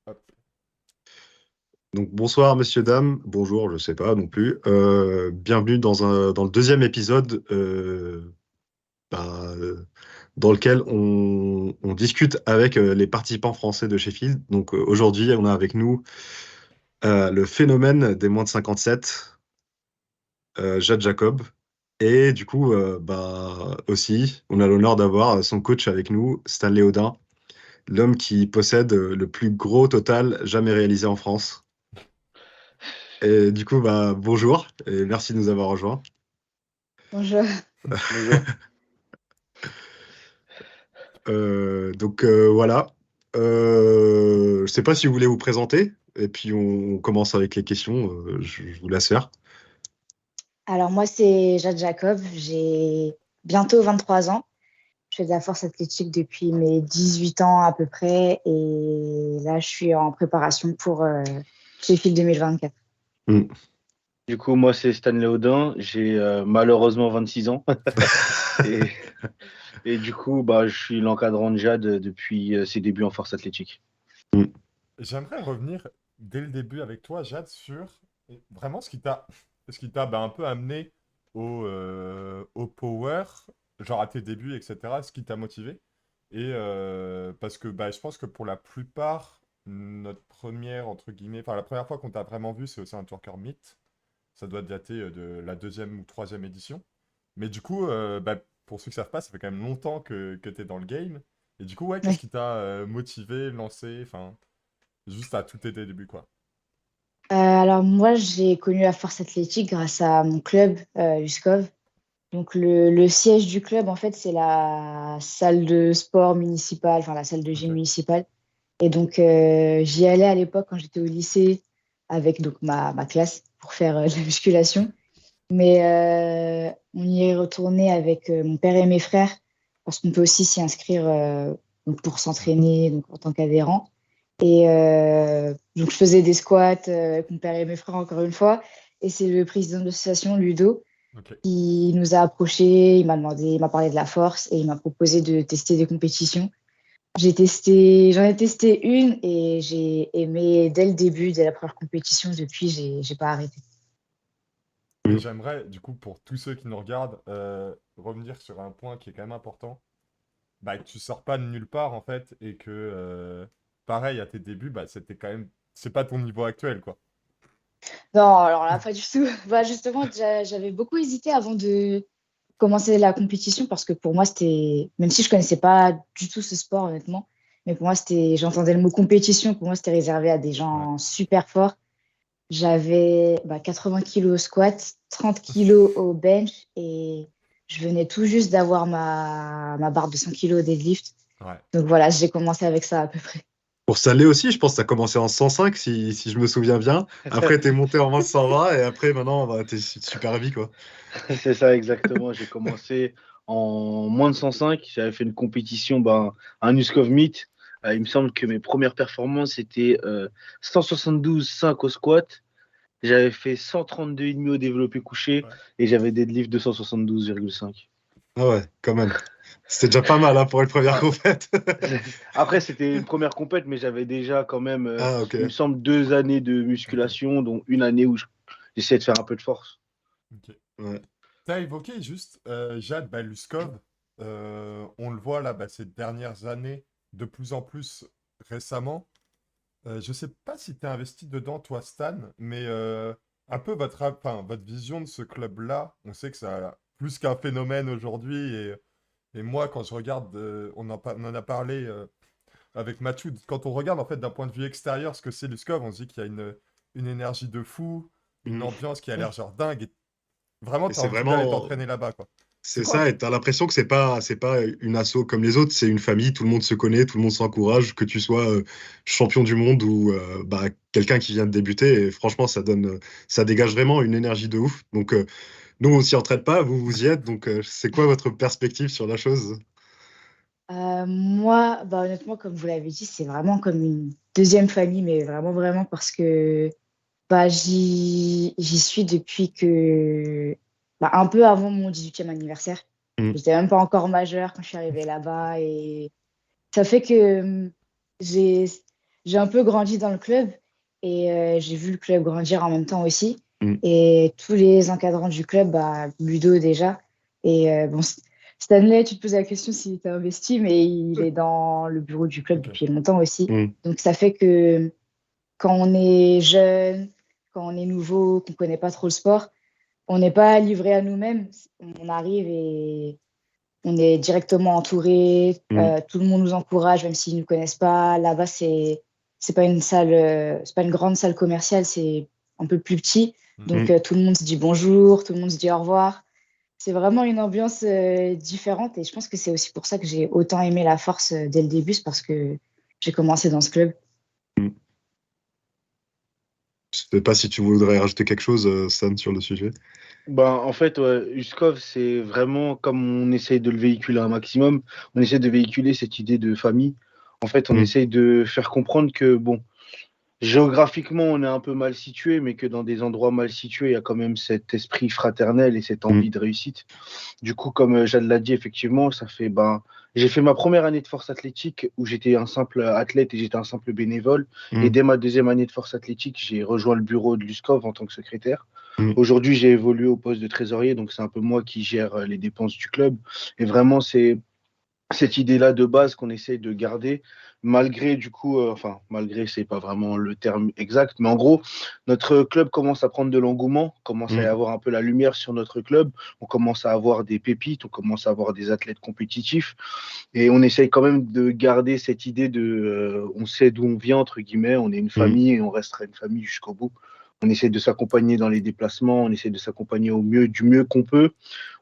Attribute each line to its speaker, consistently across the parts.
Speaker 1: Hop.
Speaker 2: Donc bonsoir messieurs, dames, bonjour, je sais pas non plus. Bienvenue dans le deuxième épisode bah, dans lequel on discute avec les participants français de Sheffield. Donc aujourd'hui, on a avec nous le phénomène des moins de 57, Jade Jacob. Et du coup, aussi, on a l'honneur d'avoir son coach avec nous, Stanley Audin, l'homme qui possède le plus gros total jamais réalisé en France. Et du coup, bonjour et merci de nous avoir rejoints.
Speaker 3: Bonjour.
Speaker 1: Bonjour.
Speaker 2: Voilà. Je sais pas si vous voulez vous présenter, et puis on commence avec les questions. Je vous laisse faire.
Speaker 3: Alors moi, c'est Jade Jacob, j'ai bientôt 23 ans. Je fais de la force athlétique depuis mes 18 ans à peu près et là, je suis en préparation pour Sheffield 2024.
Speaker 2: Mm.
Speaker 1: Du coup, moi, c'est Stanley Audin. J'ai malheureusement 26 ans. Et, et du coup, je suis l'encadrant de Jade depuis ses débuts en force athlétique.
Speaker 2: Mm.
Speaker 4: J'aimerais revenir dès le début avec toi, Jade, sur vraiment ce qui t'a un peu amené au power, genre à tes débuts, etc. Ce qui t'a motivé. Et parce que je pense que pour la plupart, notre première, entre guillemets, enfin la première fois qu'on t'a vraiment vu, c'est aussi un Twerker Meet. Ça doit dater de la deuxième ou troisième édition. Mais du coup, pour ceux qui savent pas, ça fait quand même longtemps que tu es dans le game. Et du coup, ouais, qu'est-ce
Speaker 3: Oui.
Speaker 4: qui t'a motivé, lancé, enfin. Juste à tous tes débuts, quoi.
Speaker 3: Alors moi, j'ai connu la force athlétique grâce à mon club, USCOV. Donc le siège du club, en fait, c'est la salle de sport municipale, enfin la salle de gym
Speaker 4: Ok.
Speaker 3: municipale. Et donc, j'y allais à l'époque quand j'étais au lycée avec donc, ma classe pour faire de la musculation. Mais on y est retourné avec mon père et mes frères parce qu'on peut aussi s'y inscrire donc pour
Speaker 4: Hmm.
Speaker 3: s'entraîner donc, en tant qu'adhérent. Et donc, je faisais des squats avec mon père et mes frères encore une fois. Et c'est le président de l'association, Ludo,
Speaker 4: Ok.
Speaker 3: qui nous a approchés. Il m'a parlé de la force et il m'a proposé de tester des compétitions. J'en ai testé une et j'ai aimé dès le début, dès la première compétition. Depuis, j'ai pas arrêté.
Speaker 4: Et
Speaker 2: Mm.
Speaker 4: j'aimerais, du coup, pour tous ceux qui nous regardent, revenir sur un point qui est quand même important. Que tu sors pas de nulle part, en fait, et que, pareil, à tes débuts, c'était quand même. C'est pas ton niveau actuel, quoi.
Speaker 3: Non, alors là, pas du tout. Justement, j'avais beaucoup hésité avant de commencer la compétition parce que pour moi, c'était, même si je connaissais pas du tout ce sport, honnêtement, mais pour moi, c'était, j'entendais le mot compétition, pour moi, c'était réservé à des
Speaker 4: Ouais.
Speaker 3: gens super forts. J'avais 80 kilos au squat, 30 kilos au bench et je venais tout juste d'avoir ma barre de 100 kilos au deadlift.
Speaker 4: Ouais.
Speaker 3: Donc voilà, j'ai commencé avec ça à peu près.
Speaker 2: Pour Stanley aussi, je pense que ça a commencé en 105, si je me souviens bien. Après, t'es monté en 120, et après, maintenant, t'es super vie, quoi.
Speaker 1: C'est ça exactement. J'ai commencé en moins de 105. J'avais fait une compétition, un USCOV Meet. Il me semble que mes premières performances étaient 172,5 au squat. J'avais fait 132,5 au développé couché
Speaker 4: Ouais.
Speaker 1: et j'avais deadlift 272,5.
Speaker 2: Ah ouais, quand même. C'était déjà pas mal hein, pour une première
Speaker 4: Ouais.
Speaker 2: compète.
Speaker 1: Après, c'était une première compète, mais j'avais déjà quand même,
Speaker 2: Ah, ok.
Speaker 1: il me semble, 2 années de
Speaker 4: Ok.
Speaker 1: musculation, dont une année où j'essayais de faire un peu de force.
Speaker 4: Ok.
Speaker 2: Ouais.
Speaker 4: T'as évoqué juste Jad Luskov. On le voit là, ces dernières années, de plus en plus récemment. Je sais pas si tu es investi dedans, toi, Stan, mais un peu votre vision de ce club-là, on sait que ça a plus qu'un phénomène aujourd'hui. Et moi, quand je regarde, on en a parlé avec Mathieu, quand on regarde en fait d'un point de vue extérieur ce que c'est Luskov, on se dit qu'il y a une énergie de fou, une
Speaker 2: Mm.
Speaker 4: ambiance qui a l'air
Speaker 3: Oui.
Speaker 4: genre dingue. Et vraiment,
Speaker 2: Et
Speaker 4: tu as
Speaker 2: c'est
Speaker 4: envie d'aller
Speaker 2: vraiment,
Speaker 4: t'entraîner là-bas, quoi. C'est
Speaker 2: c'est
Speaker 4: quoi?
Speaker 2: ça, et t'as l'impression que c'est pas une asso comme les autres, c'est une famille, tout le monde se connaît, tout le monde s'encourage, que tu sois champion du monde ou quelqu'un qui vient de débuter, et franchement, ça dégage vraiment une énergie de ouf. Donc, nous, on s'y entraîne pas, vous, vous y êtes, donc c'est quoi votre perspective sur la chose?
Speaker 3: Moi, honnêtement, comme vous l'avez dit, c'est vraiment comme une deuxième famille, mais vraiment, vraiment, parce que j'y suis depuis que, un peu avant mon 18e anniversaire.
Speaker 2: Mm.
Speaker 3: J'étais même pas encore majeure quand je suis arrivée là-bas et ça fait que j'ai, j'ai un peu grandi dans le club et j'ai vu le club grandir en même temps aussi.
Speaker 2: Mm.
Speaker 3: Et tous les encadrants du club, bah, Ludo déjà. Et bon, Stanley, tu te poses la question s'il était investi, mais il est dans le bureau du club
Speaker 4: Ok.
Speaker 3: depuis longtemps aussi.
Speaker 2: Mm.
Speaker 3: Donc ça fait que quand on est jeune, quand on est nouveau, qu'on ne connaît pas trop le sport, on n'est pas livré à nous-mêmes. On arrive et on est directement entouré.
Speaker 2: Mm.
Speaker 3: Tout le monde nous encourage, même s'ils ne nous connaissent pas. Là-bas, c'est pas une salle, c'est pas une grande salle commerciale, c'est un peu plus petit. Donc
Speaker 2: Mm.
Speaker 3: tout le monde se dit bonjour, tout le monde se dit au revoir. C'est vraiment une ambiance différente et je pense que c'est aussi pour ça que j'ai autant aimé la force dès le début, c'est parce que j'ai commencé dans ce club.
Speaker 2: Mm. Je sais pas si tu voudrais rajouter quelque chose, Stan, sur le sujet.
Speaker 1: Ben, en fait, ouais, Uskov, c'est vraiment comme on essaye de le véhiculer un maximum, on essaie de véhiculer cette idée de famille. En fait, on
Speaker 2: Mm.
Speaker 1: essaye de faire comprendre que, bon, géographiquement, on est un peu mal situé, mais que dans des endroits mal situés, il y a quand même cet esprit fraternel et cette envie
Speaker 2: Mm.
Speaker 1: de réussite. Du coup, comme Jade l'a dit, effectivement, ça fait, ben, j'ai fait ma première année de force athlétique où j'étais un simple athlète et j'étais un simple bénévole. Et
Speaker 2: Mm.
Speaker 1: dès ma deuxième année de force athlétique, j'ai rejoint le bureau de l'USCOV en tant que secrétaire.
Speaker 2: Mm.
Speaker 1: Aujourd'hui, j'ai évolué au poste de trésorier, donc c'est un peu moi qui gère les dépenses du club. Et vraiment, c'est cette idée-là de base qu'on essaye de garder, malgré du coup, enfin, malgré, c'est pas vraiment le terme exact, mais en gros, notre club commence à prendre de l'engouement, commence à y
Speaker 2: Mm.
Speaker 1: avoir un peu la lumière sur notre club, on commence à avoir des pépites, on commence à avoir des athlètes compétitifs, et on essaye quand même de garder cette idée de, on sait d'où on vient, entre guillemets, on est une
Speaker 2: Mm.
Speaker 1: famille et on restera une famille jusqu'au bout. On essaie de s'accompagner dans les déplacements, on essaie de s'accompagner au mieux, du mieux qu'on peut.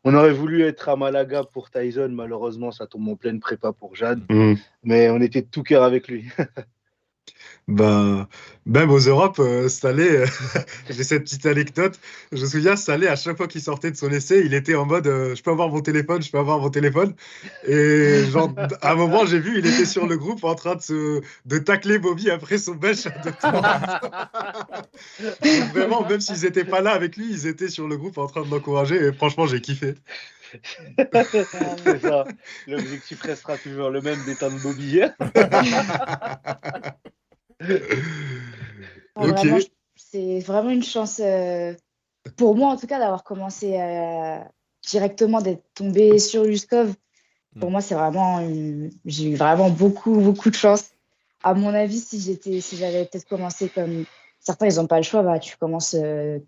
Speaker 1: On aurait voulu être à Malaga pour Tyson, malheureusement, ça tombe en pleine prépa pour Jade,
Speaker 2: Mm.
Speaker 1: mais on était de tout cœur avec lui.
Speaker 2: Ben, même aux Europes, Salé, j'ai cette petite anecdote. Je me souviens, Salé, à chaque fois qu'il sortait de son essai, il était en mode je peux avoir mon téléphone, je peux avoir mon téléphone. Et genre, à un moment, j'ai vu, il était sur le groupe en train de tacler Bobby après son bench de temps. Donc vraiment, même s'ils n'étaient pas là avec lui, ils étaient sur le groupe en train de l'encourager. Et franchement, j'ai kiffé.
Speaker 1: C'est ça. L'objectif restera toujours le même d'éteindre Bobby.
Speaker 3: Non,
Speaker 2: Ok.
Speaker 3: vraiment, c'est vraiment une chance, pour moi en tout cas, d'avoir commencé directement, d'être tombée sur Luskov. Pour moi, c'est vraiment j'ai eu vraiment beaucoup, beaucoup de chance. À mon avis, si j'avais peut-être commencé comme certains, ils n'ont pas le choix, bah, tu commences,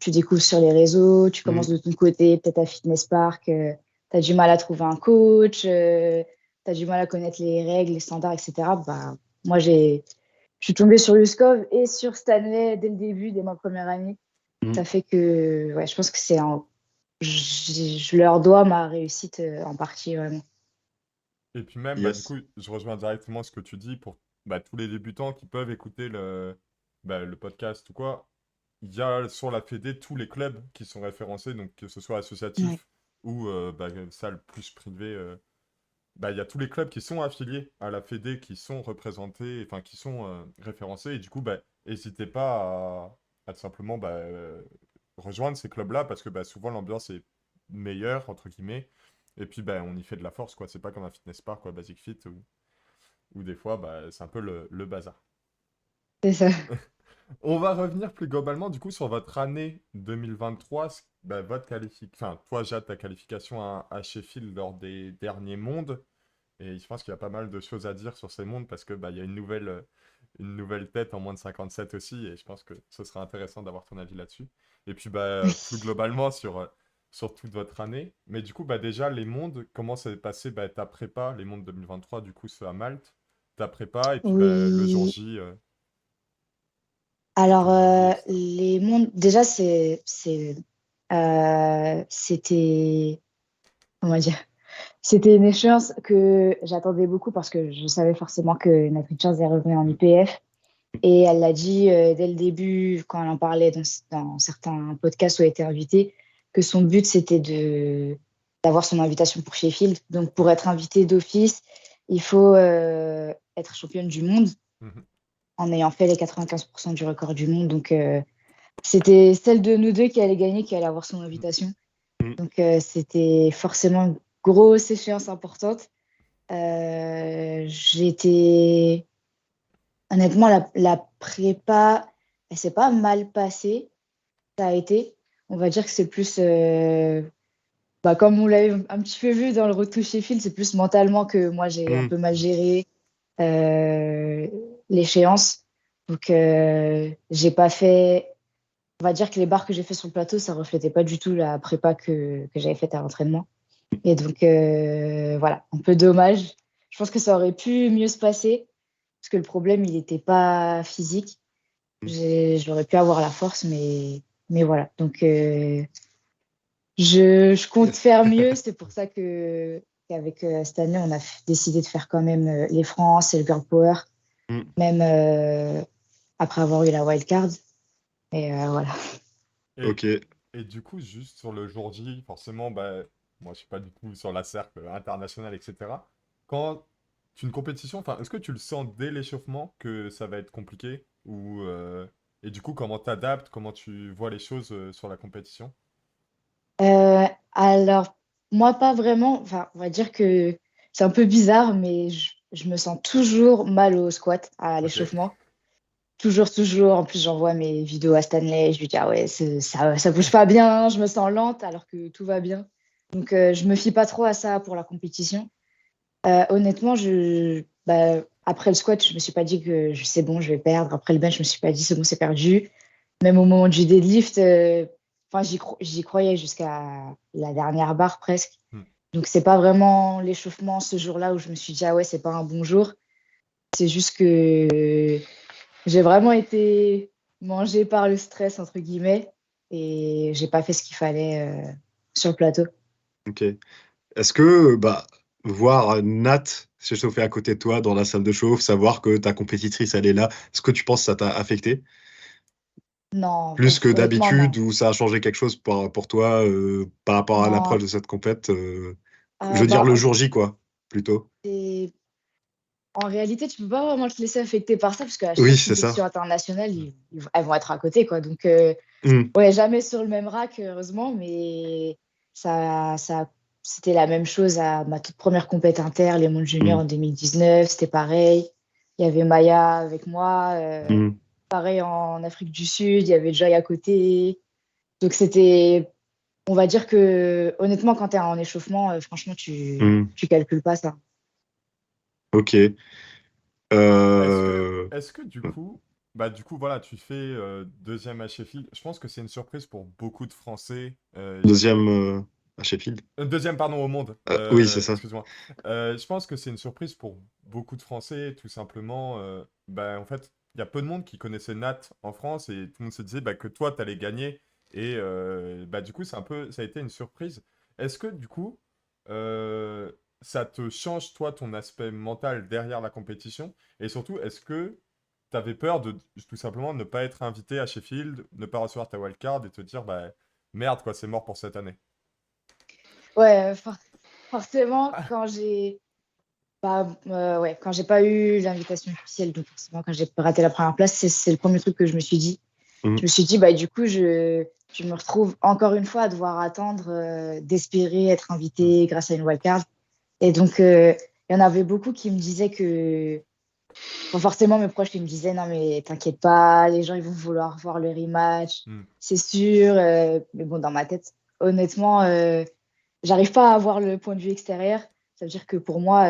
Speaker 3: tu découvres sur les réseaux, tu commences
Speaker 2: Mm.
Speaker 3: de ton côté, peut-être à Fitness Park, tu as du mal à trouver un coach, tu as du mal à connaître les règles, les standards, etc. Bah, moi, je suis tombée sur Luskov et sur Stanley dès le début, dès ma première année.
Speaker 2: Mm.
Speaker 3: Ça fait que ouais, je pense que je leur dois ma réussite en partie, vraiment.
Speaker 4: Et puis même, bah, du
Speaker 2: Yes.
Speaker 4: coup, je rejoins directement ce que tu dis pour bah, tous les débutants qui peuvent écouter le podcast ou quoi. Il y a sur la Fédé tous les clubs qui sont référencés, donc que ce soit
Speaker 3: Ouais.
Speaker 4: associatif ou bah, salle plus privée. Bah, il y a tous les clubs qui sont affiliés à la Fédé, qui sont représentés, enfin qui sont référencés. Et du coup, bah, n'hésitez pas à tout simplement bah, rejoindre ces clubs-là parce que bah, souvent l'ambiance est meilleure, entre guillemets. Et puis bah, on y fait de la force, quoi. C'est pas comme un fitness park, quoi, Basic Fit, où des fois bah, c'est un peu le bazar.
Speaker 3: C'est ça.
Speaker 4: On va revenir plus globalement du coup sur votre année 2023, bah, enfin toi Jade, ta qualification à Sheffield lors des derniers mondes. Et je pense qu'il y a pas mal de choses à dire sur ces mondes parce que bah, il y a une nouvelle tête en moins de 57 aussi, et je pense que ce sera intéressant d'avoir ton avis là-dessus. Et puis bah, plus
Speaker 3: Oui.
Speaker 4: globalement sur toute votre année. Mais du coup, bah, déjà, les mondes, comment s'est passé bah, ta prépa, les mondes 2023, du coup, ceux à Malte, ta prépa, et puis bah, le jour
Speaker 3: Oui.
Speaker 4: J,
Speaker 3: Alors,
Speaker 4: ton rallye, etc.
Speaker 3: les mondes, déjà, c'était, comment dire, c'était une échéance que j'attendais beaucoup parce que je savais forcément que Nat Richards est revenue en
Speaker 4: Mm.
Speaker 3: IPF. Et elle l'a dit dès le début, quand elle en parlait dans certains podcasts où elle était invitée, que son but, c'était d'avoir son invitation pour Sheffield. Donc, pour être invitée d'office, il faut être championne du monde
Speaker 4: Mhm.
Speaker 3: en ayant fait les 95% du record du monde. Donc, c'était celle de nous deux qui allait gagner, qui allait avoir son invitation.
Speaker 2: Mm.
Speaker 3: Donc, c'était forcément une grosse échéance importante. J'étais Honnêtement, la prépa, elle s'est pas mal passée. Ça a été. On va dire que c'est plus, comme on l'avait un petit peu vu dans le Road to Sheffield, c'est plus mentalement que moi, j'ai un
Speaker 2: Hmm.
Speaker 3: peu mal géré l'échéance. Donc, j'ai pas fait. On va dire que les barres que j'ai fait sur le plateau, ça reflétait pas du tout la prépa que j'avais faite à l'entraînement. Et donc, voilà, un peu dommage. Je pense que ça aurait pu mieux se passer parce que le problème, il n'était pas physique. J'aurais pu avoir la force, mais voilà. Donc, je compte faire mieux. C'est pour ça qu'avec cette année, on a décidé de faire quand même les France et le Girl Power,
Speaker 2: Hmm.
Speaker 3: même après avoir eu la wild card. Et voilà.
Speaker 4: Et,
Speaker 2: Ok.
Speaker 4: et du coup, juste sur le jour J, forcément, bah, moi, je suis pas du tout sur la cercle internationale, etc. Quand tu une compétition, enfin, est-ce que tu le sens dès l'échauffement que ça va être compliqué ou et du coup, comment t'adaptes, comment tu vois les choses sur la compétition?
Speaker 3: Alors, moi, pas vraiment. Enfin, on va dire que c'est un peu bizarre, mais je me sens toujours mal au squat, à
Speaker 4: Ok.
Speaker 3: l'échauffement. Toujours, toujours. En plus, j'envoie mes vidéos à Stanley. Je lui dis, ah ouais, ça bouge pas bien, je me sens lente alors que tout va bien. Donc, je me fie pas trop à ça pour la compétition. Honnêtement, après le squat, je me suis pas dit que c'est bon, je vais perdre. Après le bench, je me suis pas dit c'est bon, c'est perdu. Même au moment du deadlift, enfin, j'y croyais jusqu'à la dernière barre presque.
Speaker 4: Hmm.
Speaker 3: Donc, c'est pas vraiment l'échauffement ce jour-là où je me suis dit, ah ouais, c'est pas un bon jour. C'est juste que j'ai vraiment été mangée par le stress, entre guillemets, et j'ai pas fait ce qu'il fallait sur le plateau.
Speaker 2: Ok. Est-ce que voir Nat s'échauffer à côté de toi dans la salle de chauffe, savoir que ta compétitrice elle est là, est-ce que tu penses que ça t'a affecté
Speaker 3: Non,
Speaker 2: plus que
Speaker 3: honnêtement,
Speaker 2: d'habitude
Speaker 3: non.
Speaker 2: ou ça a changé quelque chose pour toi par rapport à l'approche
Speaker 3: Non,
Speaker 2: de cette compète je veux dire
Speaker 3: bah,
Speaker 2: le jour J quoi, plutôt.
Speaker 3: en réalité, tu peux pas vraiment te laisser affecter par ça parce qu'à
Speaker 2: Oui,
Speaker 3: chaque
Speaker 2: c'est ça.
Speaker 3: compétition internationale, elles vont être à côté, quoi. Donc,
Speaker 2: Hmm.
Speaker 3: ouais, jamais sur le même rack, heureusement, mais ça, c'était la même chose à ma toute première compète inter, les mondes juniors
Speaker 2: Hmm.
Speaker 3: en 2019, c'était pareil. Il y avait Maya avec moi,
Speaker 2: Hmm.
Speaker 3: pareil en Afrique du Sud, il y avait Joy à côté. Donc, on va dire que, honnêtement, quand tu es en échauffement, franchement,
Speaker 2: Hmm.
Speaker 3: tu calcules pas ça.
Speaker 2: Ok.
Speaker 4: Est-ce que,
Speaker 2: Euh,
Speaker 4: est-ce que du coup, bah du coup voilà, tu fais deuxième à Sheffield. Je pense que c'est une surprise pour beaucoup de Français.
Speaker 2: Deuxième à Sheffield.
Speaker 4: Deuxième, pardon, au monde.
Speaker 2: Oui, c'est ça.
Speaker 4: Excuse-moi. Je pense que c'est une surprise pour beaucoup de Français, tout simplement. Bah, en fait, il y a peu de monde qui connaissait Nat en France et tout le monde se disait bah, que toi, tu allais gagner. Et bah, du coup, ça a été une surprise. Est-ce que du coup, euh, ça te change, toi, ton aspect mental derrière la compétition? Et surtout, est-ce que tu avais peur de tout simplement ne pas être invité à Sheffield, ne pas recevoir ta wildcard et te dire bah, merde, quoi, c'est mort pour cette année?
Speaker 3: Ouais, forcément, ouais, quand j'ai pas eu l'invitation officielle, donc forcément, quand j'ai raté la première place, c'est le premier truc que je me suis dit. Je
Speaker 2: Hmm.
Speaker 3: me suis dit, du coup, je me retrouve encore une fois à devoir attendre d'espérer être
Speaker 4: Hmm.
Speaker 3: invitée grâce à une wildcard. Et donc, il y en avait beaucoup qui me disaient que, bon, forcément, mes proches qui me disaient, non, mais t'inquiète pas, les gens, ils vont vouloir voir le rematch,
Speaker 4: Hmm.
Speaker 3: c'est sûr. Mais bon, dans ma tête, honnêtement, j'arrive pas à avoir le point de vue extérieur. Ça veut dire que pour moi,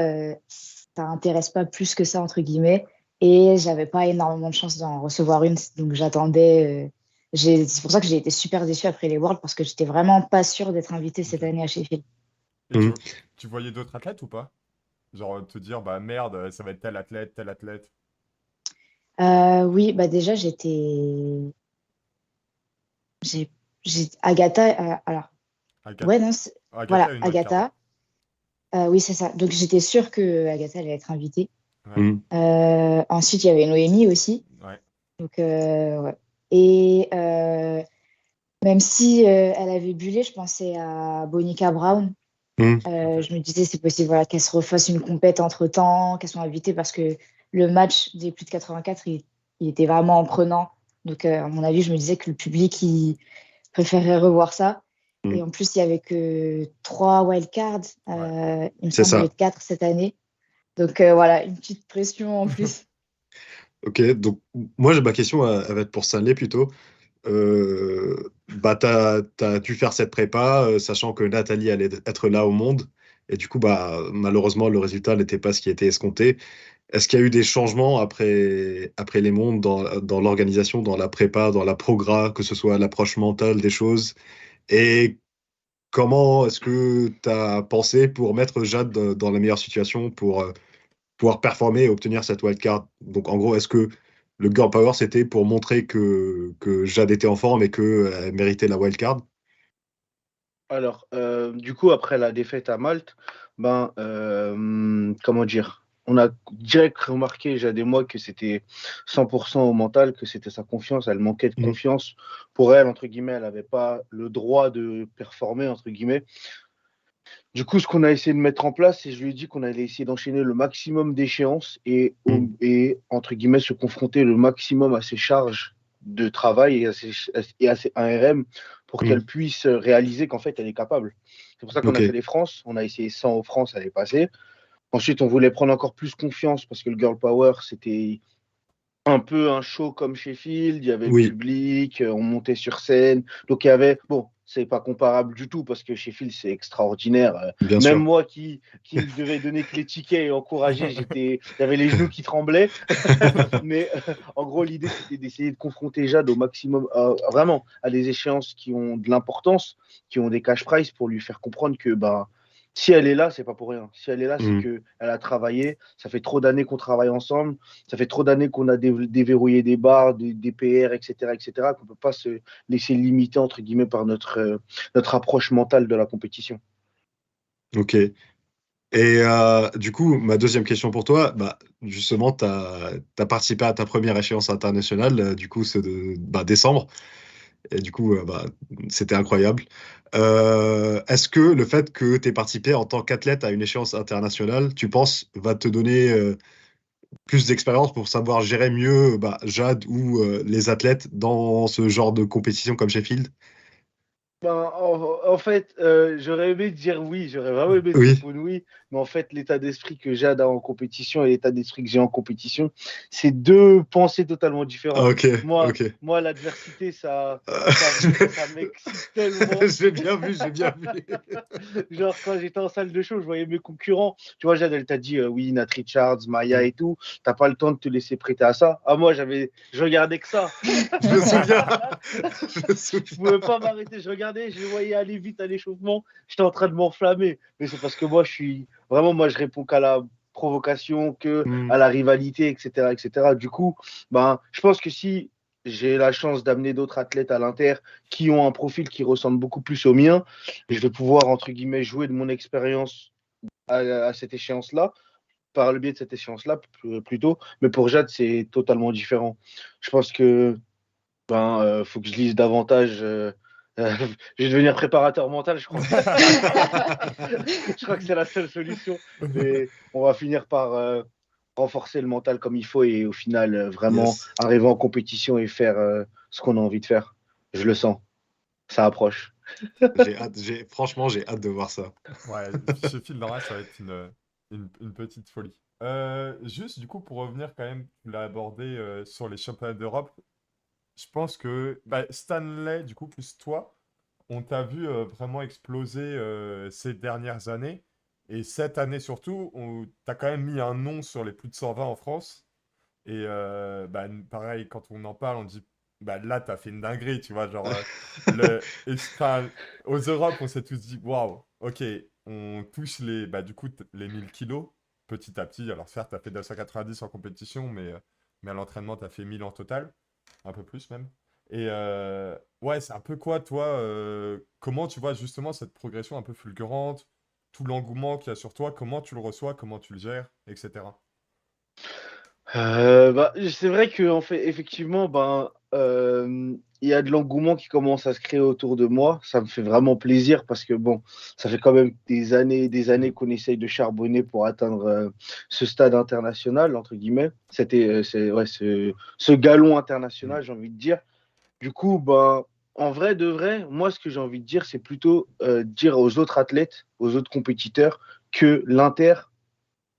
Speaker 3: ça intéresse pas plus que ça, entre guillemets. Et j'avais pas énormément de chance d'en recevoir une. Donc j'attendais. C'est pour ça que j'ai été super déçue après les Worlds parce que j'étais vraiment pas sûre d'être invitée cette
Speaker 4: Ok.
Speaker 3: année à Sheffield.
Speaker 4: Et
Speaker 2: Hmm.
Speaker 4: tu voyais d'autres athlètes ou pas? Genre te dire, bah merde, ça va être tel athlète, tel athlète.
Speaker 3: Oui, déjà j'ai, Agatha. Alors,
Speaker 4: Agatha,
Speaker 3: ouais, non,
Speaker 4: Agatha
Speaker 3: voilà,
Speaker 4: a une wildcard, ouais.
Speaker 3: Agatha. Oui, c'est ça. Donc j'étais sûre que Agatha allait être invitée.
Speaker 4: Ouais,
Speaker 2: Hmm.
Speaker 3: Ensuite, il y avait Noémie aussi.
Speaker 4: ouais,
Speaker 3: Donc, ouais. Et même si elle avait bullé, je pensais à Bonica Brown.
Speaker 2: Hmm.
Speaker 4: ok.
Speaker 3: Je me disais, c'est possible voilà, qu'elle se refasse une compète entre-temps, qu'elle soit invitée parce que le match des plus de 84, il était vraiment en prenant. Donc, à mon avis, je me disais que le public, il préférerait revoir ça.
Speaker 2: Hmm.
Speaker 3: Et en plus, il n'y avait que 3 wildcards,
Speaker 4: Ouais.
Speaker 3: il me
Speaker 2: C'est
Speaker 3: semble, au lieu
Speaker 2: ça.
Speaker 3: de 4 cette année. Donc, voilà, une petite pression en plus.
Speaker 2: Ok, donc moi, ma question elle va être pour Stanley plutôt. Bah, t'as dû faire cette prépa, sachant que Nathalie allait être là au monde. Et du coup, bah, malheureusement, le résultat n'était pas ce qui était escompté. Est-ce qu'il y a eu des changements après les mondes dans l'organisation, dans la prépa, dans la progra, que ce soit l'approche mentale des choses? Et comment est-ce que tu as pensé pour mettre Jade dans la meilleure situation pour pouvoir performer et obtenir cette wildcard? Donc, en gros, est-ce que le Girl Power, c'était pour montrer que Jade était en forme et qu'elle méritait la wildcard?
Speaker 1: Alors, du coup, après la défaite à Malte, comment dire, on a direct remarqué, Jade et moi, que c'était 100% au mental, que c'était sa confiance, elle manquait de
Speaker 2: Mm.
Speaker 1: confiance. Pour elle, entre guillemets, elle n'avait pas le droit de performer, entre guillemets. Du coup, ce qu'on a essayé de mettre en place, c'est je lui ai dit qu'on allait essayer d'enchaîner le maximum d'échéances et, entre guillemets, se confronter le maximum à ses charges de travail et à ses ARM pour
Speaker 2: Mm.
Speaker 1: qu'elle puisse réaliser qu'en fait, elle est capable. C'est pour ça qu'on
Speaker 2: Ok,
Speaker 1: a fait les France. On a essayé 100 aux France, elle est passée. Ensuite, on voulait prendre encore plus confiance parce que le Girl Power, c'était un peu un show comme Sheffield, il y avait le
Speaker 2: oui,
Speaker 1: public, on montait sur scène. Donc il y avait, bon, c'est pas comparable du tout parce que Sheffield c'est extraordinaire.
Speaker 2: bien
Speaker 1: Même
Speaker 2: sûr.
Speaker 1: moi qui ne devais donner que les tickets et encourager, j'avais les genoux qui tremblaient. Mais en gros, l'idée c'était d'essayer de confronter Jade au maximum, vraiment à des échéances qui ont de l'importance, qui ont des cash prizes pour lui faire comprendre que bah, si elle est là, c'est pas pour rien. Si elle est là, c'est
Speaker 2: Mm.
Speaker 1: qu'elle a travaillé. Ça fait trop d'années qu'on travaille ensemble. Ça fait trop d'années qu'on a déverrouillé des barres, des PR, etc., etc., qu'on ne peut pas se laisser limiter, entre guillemets, par notre approche mentale de la compétition.
Speaker 2: Ok. Et du coup, ma deuxième question pour toi, bah, justement, tu as participé à ta première échéance internationale, du coup, c'est de décembre. Et du coup, bah, c'était incroyable. Est-ce que le fait que tu aies participé en tant qu'athlète à une échéance internationale, tu penses, va te donner plus d'expérience pour savoir gérer mieux bah, Jade ou les athlètes dans ce genre de compétition comme Sheffield?
Speaker 1: En fait, j'aurais aimé dire oui, j'aurais vraiment aimé te
Speaker 2: Oui.
Speaker 1: répondre oui, mais en fait, l'état d'esprit que Jade a en compétition et l'état d'esprit que j'ai en compétition, c'est deux pensées totalement différentes.
Speaker 2: Ok,
Speaker 1: Moi,
Speaker 2: ok.
Speaker 1: moi l'adversité,
Speaker 2: Euh,
Speaker 1: ça m'excite tellement.
Speaker 2: J'ai bien vu, j'ai bien vu.
Speaker 1: Genre, quand j'étais en salle de show, je voyais mes concurrents. Tu vois, Jade, elle t'a dit oui, Nat Richards, Maya et tout. T'as pas le temps de te laisser prêter à ça. Ah, moi, je regardais que ça.
Speaker 2: Je me souviens. Je me
Speaker 1: Je
Speaker 2: souviens.
Speaker 1: pouvais pas m'arrêter. Je regardais, je les voyais aller vite à l'échauffement. J'étais en train de m'enflammer. Mais c'est parce que moi, je réponds qu'à la provocation, que
Speaker 2: Hmm,
Speaker 1: à la rivalité, etc., etc. Du coup, je pense que si j'ai la chance d'amener d'autres athlètes à l'Inter qui ont un profil qui ressemble beaucoup plus au mien, je vais pouvoir, entre guillemets, jouer de mon expérience à cette échéance-là, par le biais de cette échéance-là, plutôt. Mais pour Jade, c'est totalement différent. Je pense que faut que je lise davantage. Je vais devenir préparateur mental, je crois. Je crois que c'est la seule solution. Mais on va finir par renforcer le mental comme il faut et au final, vraiment
Speaker 2: yes.
Speaker 1: arriver en compétition et faire ce qu'on a envie de faire. Je le sens, ça approche.
Speaker 2: J'ai hâte, franchement, j'ai hâte de voir ça.
Speaker 4: Ouais, Sheffield, en vrai, ça va être une petite folie. Juste, du coup, pour revenir quand même, tu l'as abordé sur les championnats d'Europe, je pense que bah, Stanley, du coup, plus toi, on t'a vu vraiment exploser ces dernières années. Et cette année surtout, t'as quand même mis un nom sur les plus de 120 en France. Et bah, pareil, quand on en parle, on dit, bah là, t'as fait une dinguerie, tu vois, genre, enfin, aux Europes, on s'est tous dit, waouh, ok, on touche bah, du coup, les 1000 kilos, petit à petit. Alors certes, t'as fait 290 en compétition, mais à l'entraînement, t'as fait 1000 en total, un peu plus même. Et ouais, c'est un peu quoi, toi, comment tu vois justement cette progression un peu fulgurante, tout l'engouement qu'il y a sur toi, comment tu le reçois, comment tu le gères, etc.
Speaker 1: C'est vrai que en fait, effectivement, il y a de l'engouement qui commence à se créer autour de moi. Ça me fait vraiment plaisir parce que bon, ça fait quand même des années et des années qu'on essaye de charbonner pour atteindre ce stade international, entre guillemets. Ouais, ce galon
Speaker 2: Mm.
Speaker 1: international, j'ai envie de dire. Du coup, en vrai de vrai, moi, ce que j'ai envie de dire, c'est plutôt dire aux autres athlètes, aux autres compétiteurs, que l'Inter,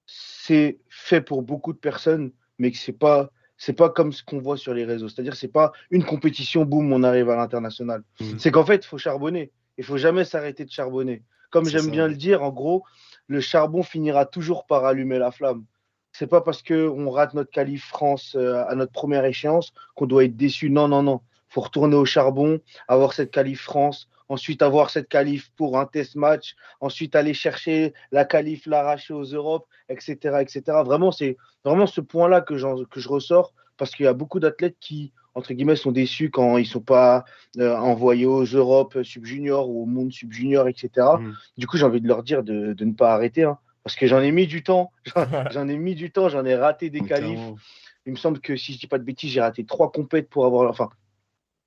Speaker 1: c'est fait pour beaucoup de personnes, mais que c'est pas c'est pas comme ce qu'on voit sur les réseaux. C'est-à-dire, c'est pas une compétition, boum, on arrive à l'international.
Speaker 2: Mhm.
Speaker 1: C'est qu'en fait, il faut charbonner. Il faut jamais s'arrêter de charbonner. Comme
Speaker 2: C'est
Speaker 1: j'aime
Speaker 2: ça.
Speaker 1: bien le dire, en gros, le charbon finira toujours par allumer la flamme. C'est pas parce qu'on rate notre qualif France à notre première échéance qu'on doit être déçu. Non, non, non. Faut retourner au charbon, avoir cette qualif France, ensuite avoir cette qualif pour un test match, ensuite aller chercher la qualif, l'arracher aux Europes, etc., etc. Vraiment, c'est vraiment ce point-là que je ressors parce qu'il y a beaucoup d'athlètes qui, entre guillemets, sont déçus quand ils ne sont pas envoyés aux Europes subjuniors ou au monde subjunior, etc.
Speaker 2: Mhm.
Speaker 1: Du coup, j'ai envie de leur dire de ne pas arrêter, hein, parce que j'en ai mis du temps, j'en ai mis du temps, j'en ai raté des qualifs.
Speaker 2: Clairement.
Speaker 1: Il me semble que si je dis pas de bêtises, j'ai raté 3 compètes pour avoir, enfin,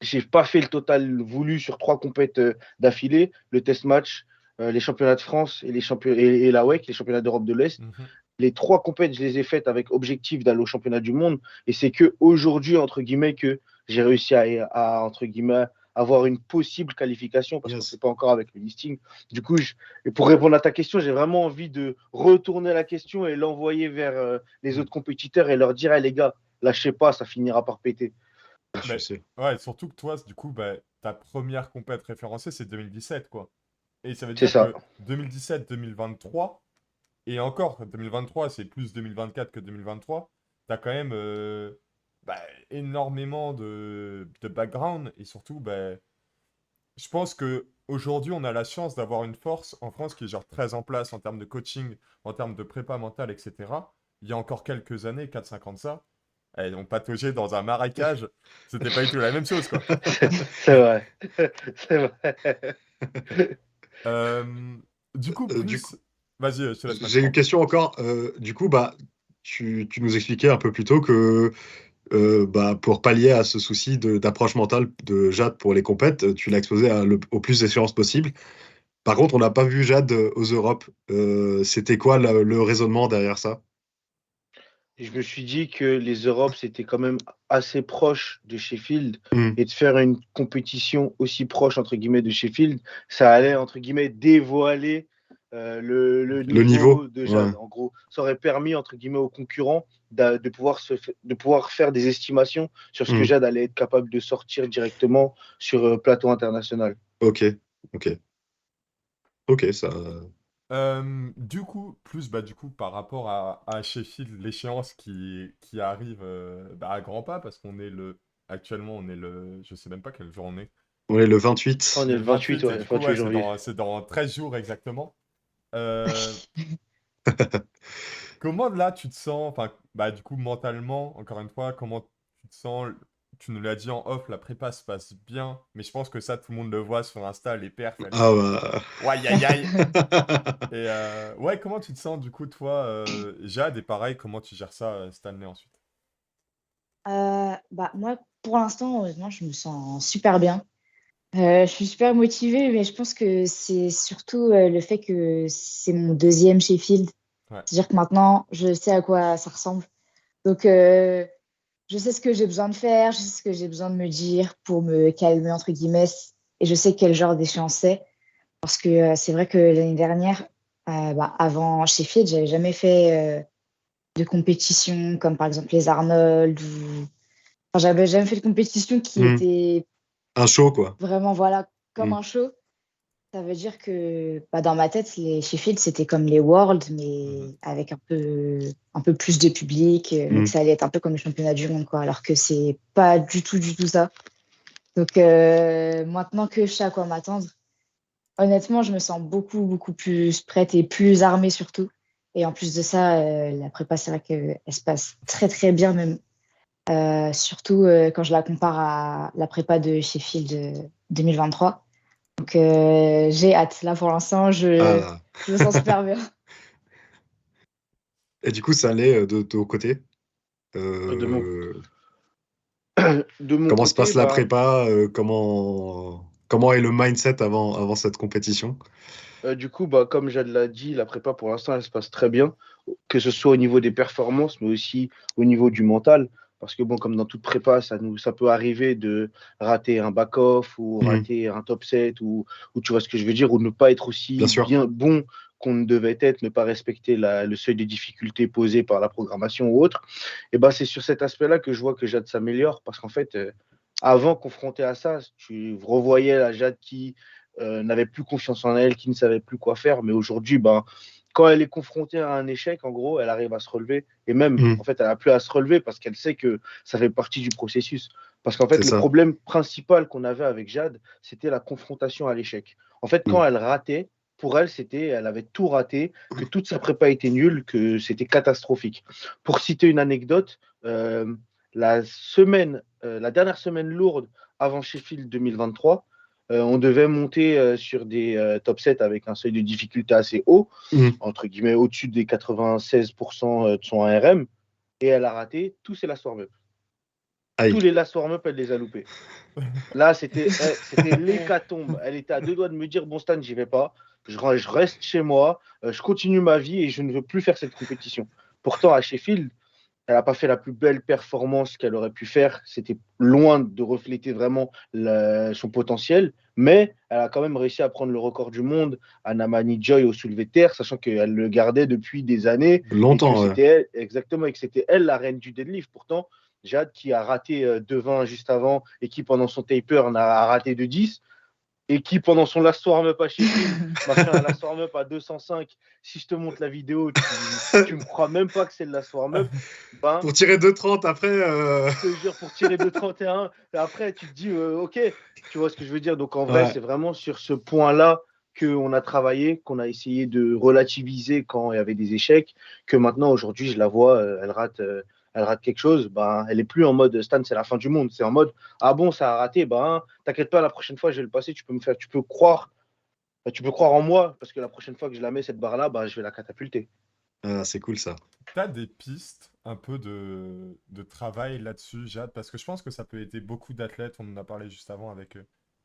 Speaker 1: j'ai pas fait le total voulu sur 3 compètes d'affilée, le test match, les championnats de France et et la WEC, les championnats d'Europe de l'Est.
Speaker 4: Mhm.
Speaker 1: Les 3 compètes, je les ai faites avec objectif d'aller au championnat du monde. Et c'est que aujourd'hui, entre guillemets, que j'ai réussi entre guillemets, avoir une possible qualification parce qu'on ne
Speaker 2: Yes.
Speaker 1: sait pas encore avec le listing. Du coup, et pour répondre à ta question, j'ai vraiment envie de retourner la question et l'envoyer vers les autres compétiteurs et leur dire, hey, les gars, lâchez pas, ça finira par péter.
Speaker 2: Je
Speaker 4: Mais,
Speaker 2: sais.
Speaker 4: ouais, surtout que toi, du coup, bah, ta première compète référencée, c'est 2017, quoi. Et ça veut
Speaker 1: C'est
Speaker 4: dire
Speaker 1: ça.
Speaker 4: que 2017-2023, et encore, 2023, c'est plus 2024 que 2023, t'as quand même bah, énormément de background, et surtout, bah, je pense que aujourd'hui, on a la chance d'avoir une force en France qui est genre très en place en termes de coaching, en termes de prépa mentale, etc. Il y a encore quelques années, 4-5 ans de ça, on pataugeait dans un marécage, c'était pas du tout la même chose, quoi.
Speaker 1: C'est vrai. C'est vrai.
Speaker 4: Euh, du coup,
Speaker 2: Du coup,
Speaker 4: plus... Vas-y, je te laisse mettre
Speaker 2: j'ai une
Speaker 4: temps.
Speaker 2: question encore. Du coup, bah, tu nous expliquais un peu plus tôt que bah, pour pallier à ce souci d'approche mentale de Jade pour les compètes, tu l'as exposé au plus d'échéances possible. Par contre, on n'a pas vu Jade aux Europes. C'était quoi le raisonnement derrière ça?
Speaker 1: Et je me suis dit que les Europes, c'était quand même assez proche de Sheffield
Speaker 2: Hmm.
Speaker 1: et de faire une compétition aussi proche, entre guillemets, de Sheffield, ça allait, entre guillemets, dévoiler le
Speaker 2: Le niveau?
Speaker 1: niveau de
Speaker 2: Ouais.
Speaker 1: Jade. En gros, ça aurait permis, entre guillemets, aux concurrents de pouvoir faire des estimations sur ce que
Speaker 2: Hmm.
Speaker 1: Jade allait être capable de sortir directement sur plateau international.
Speaker 2: Ok, ok, ok, ça.
Speaker 4: Du coup, plus bah, du coup, par rapport à Sheffield, l'échéance qui arrive bah, à grands pas, parce qu'on est le... Actuellement, on est le... Je sais même pas quel jour on est.
Speaker 2: On est le
Speaker 1: On
Speaker 2: 28.
Speaker 1: est
Speaker 4: On est
Speaker 1: le
Speaker 4: le
Speaker 1: 28,
Speaker 4: 28, et
Speaker 1: ouais,
Speaker 4: du coup,
Speaker 1: 28
Speaker 4: ouais,
Speaker 1: janvier.
Speaker 4: c'est dans 13 jours exactement. Euh, Comment là tu te sens, enfin, bah du coup mentalement, encore une fois, comment tu te sens? Tu nous l'as dit en off, la prépa se passe bien, mais je pense que ça, tout le monde le voit sur Insta, les perfs, elles
Speaker 2: Ah
Speaker 4: sont...
Speaker 2: bah.
Speaker 4: Ouais, aïe, aïe. Et ouais, comment tu te sens du coup, toi, Jade, et pareil, comment tu gères ça cette année ensuite?
Speaker 3: Bah, moi, pour l'instant, honnêtement, je me sens super bien. Je suis super motivée, mais je pense que c'est surtout le fait que c'est mon deuxième Sheffield.
Speaker 4: Ouais.
Speaker 3: C'est-à-dire que maintenant, je sais à quoi ça ressemble. Donc, je sais ce que j'ai besoin de faire, je sais ce que j'ai besoin de me dire pour me calmer, entre guillemets, et je sais quel genre d'échéance c'est. Parce que c'est vrai que l'année dernière, bah, avant Sheffield, j'avais jamais fait de compétition comme par exemple les Arnold ou... Enfin, j'avais jamais fait de compétition qui
Speaker 2: Hmm.
Speaker 3: était
Speaker 2: Un show, quoi.
Speaker 3: vraiment, voilà, comme
Speaker 2: Hmm.
Speaker 3: un show. Ça veut dire que bah, dans ma tête, les Sheffield, c'était comme les Worlds,
Speaker 4: Mhm.
Speaker 3: mais avec un peu plus de public, mais
Speaker 2: Hmm.
Speaker 3: que ça allait être un peu comme les championnats du monde, quoi, alors que c'est pas du tout ça. Donc maintenant que je sais à quoi m'attendre, honnêtement, je me sens beaucoup plus prête et plus armée surtout. Et en plus de ça, la prépa, c'est vrai qu'elle se passe très bien même. Surtout quand je la compare à la prépa de Sheffield 2023. Donc j'ai hâte. Là pour l'instant,
Speaker 2: Ah.
Speaker 3: je me sens super bien.
Speaker 2: Et du coup, ça allait de ton côté.
Speaker 1: De mon,
Speaker 2: Euh,
Speaker 1: de mon
Speaker 2: Comment se
Speaker 1: côté,
Speaker 2: passe la
Speaker 1: bah,
Speaker 2: prépa? Comment est le mindset avant cette compétition?
Speaker 1: du coup, bah, comme Jade l'a dit, la prépa pour l'instant, elle se passe très bien, que ce soit au niveau des performances, mais aussi au niveau du mental. Parce que, bon, comme dans toute prépa, ça peut arriver de rater un back-off ou
Speaker 2: Hmm.
Speaker 1: rater un top set, ou tu vois ce que je veux dire, ou ne pas être aussi
Speaker 2: Bien sûr.
Speaker 1: bien bon qu'on ne devait être, ne pas respecter le seuil de difficulté posé par la programmation ou autre. Et ben, c'est sur cet aspect-là que je vois que Jade s'améliore parce qu'en fait, avant, confronté à ça, tu revoyais la Jade qui n'avait plus confiance en elle, qui ne savait plus quoi faire. Mais aujourd'hui, ben, quand elle est confrontée à un échec, en gros, elle arrive à se relever. Et même, en fait, elle n'a plus à se relever parce qu'elle sait que ça fait partie du processus. Parce qu'en fait, le problème principal qu'on avait avec Jade, c'était la confrontation à l'échec. En fait, quand elle ratait, pour elle, elle avait tout raté, que toute sa prépa était nulle, que c'était catastrophique. Pour citer une anecdote, la dernière semaine lourde avant Sheffield 2023, on devait monter sur des top 7 avec un seuil de difficulté assez haut, entre guillemets au-dessus des 96% de son ARM, et elle a raté tous ses last warm-up. Tous les last warm-up, elle les a loupés. Là, c'était l'hécatombe. Elle était à 2 doigts de me dire, bon Stan, j'y vais pas, je reste chez moi, je continue ma vie et je ne veux plus faire cette compétition. Pourtant, à Sheffield, elle n'a pas fait la plus belle performance qu'elle aurait pu faire. C'était loin de refléter vraiment son potentiel, mais elle a quand même réussi à prendre le record du monde à Namani Joy au soulevé de terre, sachant qu'elle le gardait depuis des années.
Speaker 2: Longtemps,
Speaker 1: et que c'était elle, exactement, et que c'était elle la reine du deadlift. Pourtant, Jade, qui a raté 2,20 juste avant et qui, pendant son taper, a raté 2,10, et qui, pendant son last warm-up à Sheffield, m'a fait un last warm-up à 205. Si je te montre la vidéo, tu me crois même pas que c'est le last warm-up. Ben,
Speaker 2: pour tirer 2,30 après.
Speaker 1: Je te jure, pour tirer 2,31. Et après, tu te dis, OK, tu vois ce que je veux dire. Donc, en vrai, c'est vraiment sur ce point-là qu'on a travaillé, qu'on a essayé de relativiser quand il y avait des échecs, que maintenant, aujourd'hui, je la vois, elle rate quelque chose, ben, elle n'est plus en mode Stan, c'est la fin du monde. C'est en mode, ah bon, ça a raté, ben, t'inquiète pas, la prochaine fois, je vais le passer, tu peux croire en moi, parce que la prochaine fois que je la mets, cette barre-là, ben, je vais la catapulter.
Speaker 2: C'est cool ça.
Speaker 4: T'as des pistes un peu de travail là-dessus, Jade, parce que je pense que ça peut aider beaucoup d'athlètes. On en a parlé juste avant avec.